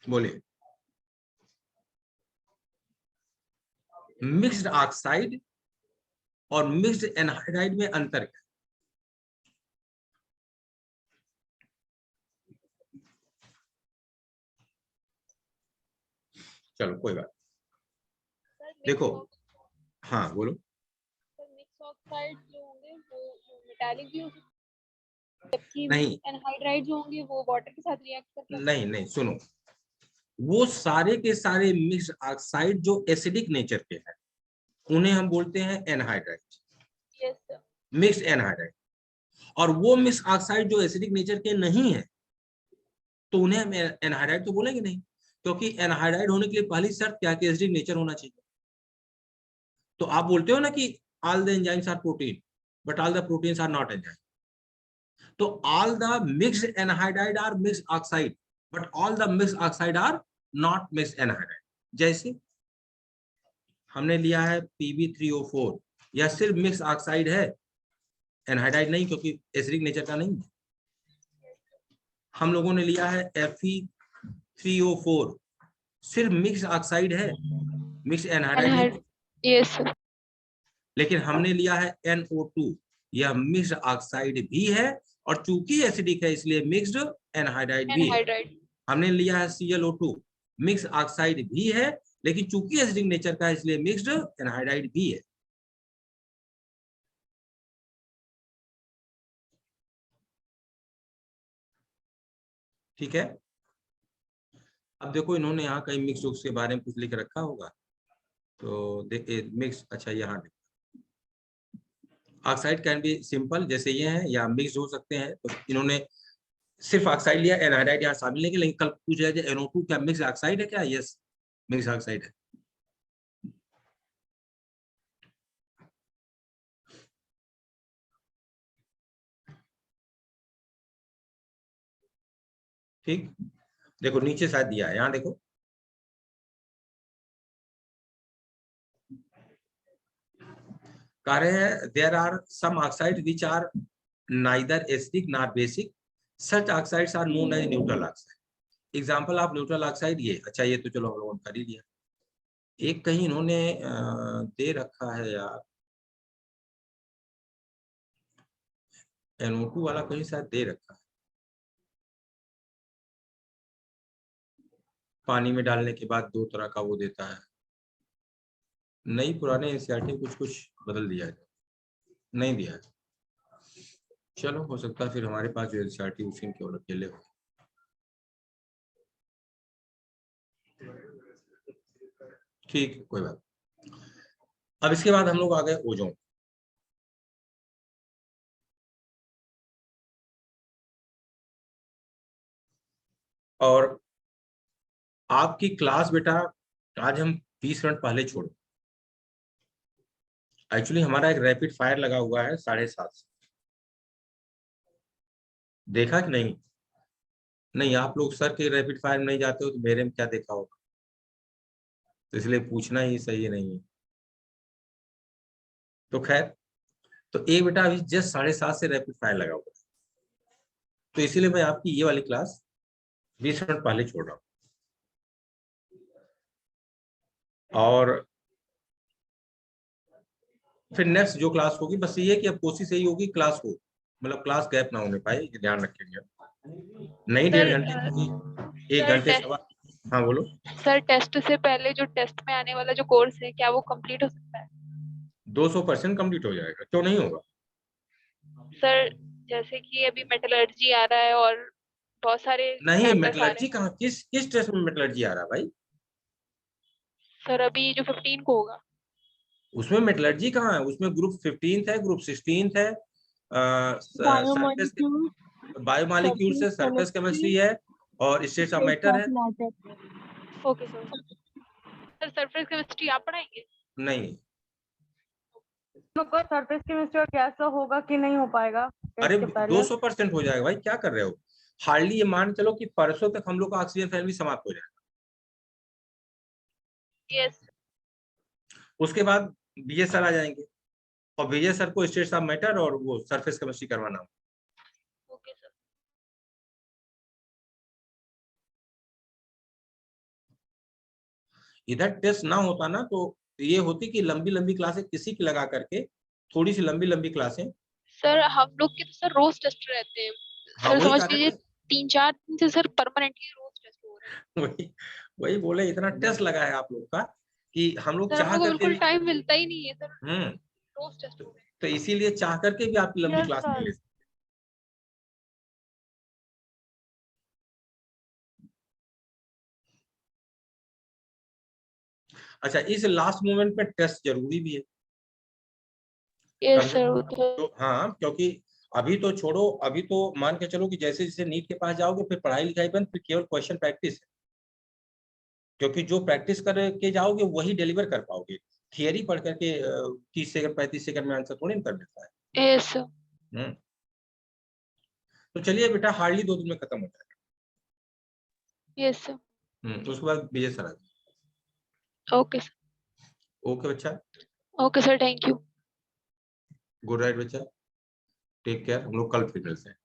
[SPEAKER 1] बोलिए। मिक्स्ड ऑक्साइड और मिक्स्ड एनहाइड्राइड में अंतर क्या है? चलो कोई बात। देखो, हाँ बोलो।
[SPEAKER 2] सर मिक्स ऑक्साइड जो होंगे वो मेटालिक भी हो सकते हैं, जबकि
[SPEAKER 1] नहीं
[SPEAKER 2] एनहाइड्राइड जो होंगे वो वाटर के साथ रिएक्ट करके,
[SPEAKER 1] नहीं नहीं, सुनो, वो सारे के सारे मिक्स्ड ऑक्साइड जो एसिडिक नेचर के हैं उन्हें हम बोलते हैं anhydride,
[SPEAKER 2] yes sir,
[SPEAKER 1] mixed anhydride. और वो मिक्स ऑक्साइड जो एसिडिक नेचर के नहीं है तो उन्हें हम एनहाइड्राइड तो बोलेंगे नहीं, क्योंकि एनहाइड्राइड होने के लिए पहली शर्त क्या है कि एसिडिक नेचर होना चाहिए। तो आप बोलते हो ना कि all the enzymes are protein but all the proteins are not enzyme. तो all the mixed anhydride are mixed oxide but all the mixed oxide are not mixed anhydride. जैसे हमने लिया है Pb3O4, यह सिर्फ मिक्स ऑक्साइड है, anhydride नहीं, क्योंकि एसिडिक नेचर का नहीं है। हम लोगों ने लिया है Fe3O4, सिर्फ मिक्स ऑक्साइड है, मिक्स एनहाइड्राइड नहीं।
[SPEAKER 2] यस सर,
[SPEAKER 1] लेकिन हमने लिया है NO2, यह मिक्स्ड ऑक्साइड भी है और चूंकि एसिडिक है इसलिए मिक्स्ड एनहाइड्राइड भी है।
[SPEAKER 2] एनहाइड्राइड,
[SPEAKER 1] हमने लिया है ClO2, मिक्स ऑक्साइड भी है लेकिन चूंकि एसिडिक नेचर का है इसलिए मिक्स्ड एनहाइड्राइड भी है। ठीक है। अब देखो इन्होंने यहाँ कहीं मिक्स के बारे में कुछ लिख रखा होगा, तो देखिए मिक्स, अच्छा यहाँ ऑक्साइड कैन बी सिंपल जैसे ये है, या मिक्स हो सकते हैं। तो इन्होंने सिर्फ ऑक्साइड लिया, एनहाइड्राइड यहाँ शामिल नहीं किया, लेकिन कल पूछ जाए NO2 क्या मिक्स ऑक्साइड है क्या? यस, मिक्स ऑक्साइड है। ठीक, देखो नीचे शायद दिया है, यहाँ देखो कह रहे हैं there are some oxide which are neither acidic nor basic, such oxides are known as neutral oxide. Example of neutral oxide ये, अच्छा ये तो चलो हम लोगों ने कर ही लिया। एक कहीं इन्होंने दे रखा है यार, NO2 वाला कहीं शायद दे रखा है, पानी में डालने के बाद 2 तरह का वो देता है। नई पुराने एनसीईआरटी कुछ कुछ बदल दिया है, नहीं दिया है। चलो हो सकता है फिर हमारे पास जो एनसीईआरटी उसी केवल अकेले हो। ठीक, कोई बात। अब इसके बाद हम लोग आ गए ओजोन। और आपकी क्लास बेटा आज हम 20 मिनट पहले छोड़ो। एक्चुअली हमारा एक रैपिड फायर लगा हुआ है 7:30 से, देखा कि नहीं? नहीं, आप लोग सर के रैपिड फायर में नहीं जाते हो तो मेरे में क्या देखा होगा, तो इसलिए पूछना ही सही नहीं है। तो खैर, तो ये बेटा अभी जस्ट 7:30 से रैपिड फायर लगा हुआ है, तो इसीलिए मैं आपकी ये वाली क्लास 20 मिनट पहले छोड़ रहा हूँ। और फिर नेक्स्ट जो क्लास होगी बस ये है कि अब कोशिश यही होगी क्लास हो, मतलब क्लास गैप ना होने पाए, ये ध्यान रखेंगे। नहीं 1.5 घंटे की, 1 घंटे सवा। हाँ बोलो
[SPEAKER 2] सर। टेस्ट से पहले जो टेस्ट में आने वाला जो कोर्स है क्या वो कंप्लीट हो सकता है?
[SPEAKER 1] 200% कंप्लीट हो जाएगा, क्यों नहीं होगा?
[SPEAKER 2] सर जैसे कि अभी मेटलर्जी आ रहा है और बहुत सारे
[SPEAKER 1] नहीं,
[SPEAKER 2] चैप्टर्स आ रहे
[SPEAKER 1] मेटलर्जी
[SPEAKER 2] हैं।
[SPEAKER 1] कहाँ, किस टेस्ट में मेटलर्जी आ रहा है भाई?
[SPEAKER 2] सर अभी जो 15 को होगा
[SPEAKER 1] उसमें मेटलर्जी कहाँ है? उसमें ग्रुप 15 है, ग्रुप 16 है, बायोमॉलिक्यूल्स है, सरफेस केमिस्ट्री है और स्टेट्स ऑफ मैटर है।
[SPEAKER 2] Okay sir. Sir surface chemistry आप पढ़ाएंगे?
[SPEAKER 1] नहीं,
[SPEAKER 5] को सरफेस केमिस्ट्री और कैसा होगा कि नहीं हो पाएगा
[SPEAKER 1] अरे
[SPEAKER 5] टेस्ट के पहले?
[SPEAKER 1] 200% हो जाएगा भाई, क्या कर रहे हो? हार्डली ये मान चलो कि परसों तक हम लोग का ऑक्सीजन फैन भी समाप्त हो जाएगा।
[SPEAKER 2] यस।
[SPEAKER 1] उसके बाद विजय सर आ जाएंगे और विजय सर को स्टेट्स ऑफ मैटर और वो सरफेस केमिस्ट्री करवाना हो।
[SPEAKER 2] Okay sir.
[SPEAKER 1] इधर टेस्ट ना होता ना तो ये होती कि लंबी लंबी क्लासें किसी की लगा करके, थोड़ी सी लंबी लंबी क्लासें।
[SPEAKER 2] सर हम लोग के तो सर रोज टेस्ट रहते हैं।
[SPEAKER 1] हाँ
[SPEAKER 2] सर
[SPEAKER 1] वही
[SPEAKER 2] समझ
[SPEAKER 1] कह रहे
[SPEAKER 2] लीजिए
[SPEAKER 1] थे,
[SPEAKER 2] 3-4 दिन से सर परमानेंटली रोज टेस्ट हो रहे हैं।
[SPEAKER 1] वही वही बोले इतना टेस्ट लगा है आप लोग का कि हम लोग
[SPEAKER 2] सर हम
[SPEAKER 1] चाह
[SPEAKER 2] लोग को
[SPEAKER 1] करके
[SPEAKER 2] बिल्कुल
[SPEAKER 1] भी।
[SPEAKER 2] टाइम मिलता ही नहीं है सर,
[SPEAKER 1] हम्म,
[SPEAKER 2] रोज टेस्ट हो रहे हैं।
[SPEAKER 1] तो इसीलिए चाह करके भी आपकी लंबी
[SPEAKER 5] Yes,
[SPEAKER 1] क्लास
[SPEAKER 5] sir.
[SPEAKER 1] नहीं ले सकते। अच्छा, इस लास्ट मोमेंट में टेस्ट जरूरी भी है।
[SPEAKER 2] Yes sir.
[SPEAKER 1] तो हाँ, क्योंकि अभी तो छोड़ो, अभी तो मान के चलो कि जैसे जैसे नीट के पास जाओगे फिर पढ़ाई लिखाई बंद, फिर केवल क्वेश्चन प्रैक्टिस है, क्योंकि जो प्रैक्टिस करके जाओगे वही डिलीवर कर पाओगे। थियरी पढ़ करके 30 सेकंड 35 सेकंड में आंसर थोड़ी ना कर देता है।
[SPEAKER 2] Yes sir.
[SPEAKER 1] तो चलिए बेटा, हार्डली 2 दिन में खत्म हो जाएगा।
[SPEAKER 2] Yes sir.
[SPEAKER 1] उसके बाद विजय सर आ जाए।
[SPEAKER 2] Okay sir.
[SPEAKER 1] ओके बच्चा,
[SPEAKER 2] okay sir, thank you.
[SPEAKER 1] Good night बच्चा, टेक केयर, हम लोग कल फिर मिलते हैं।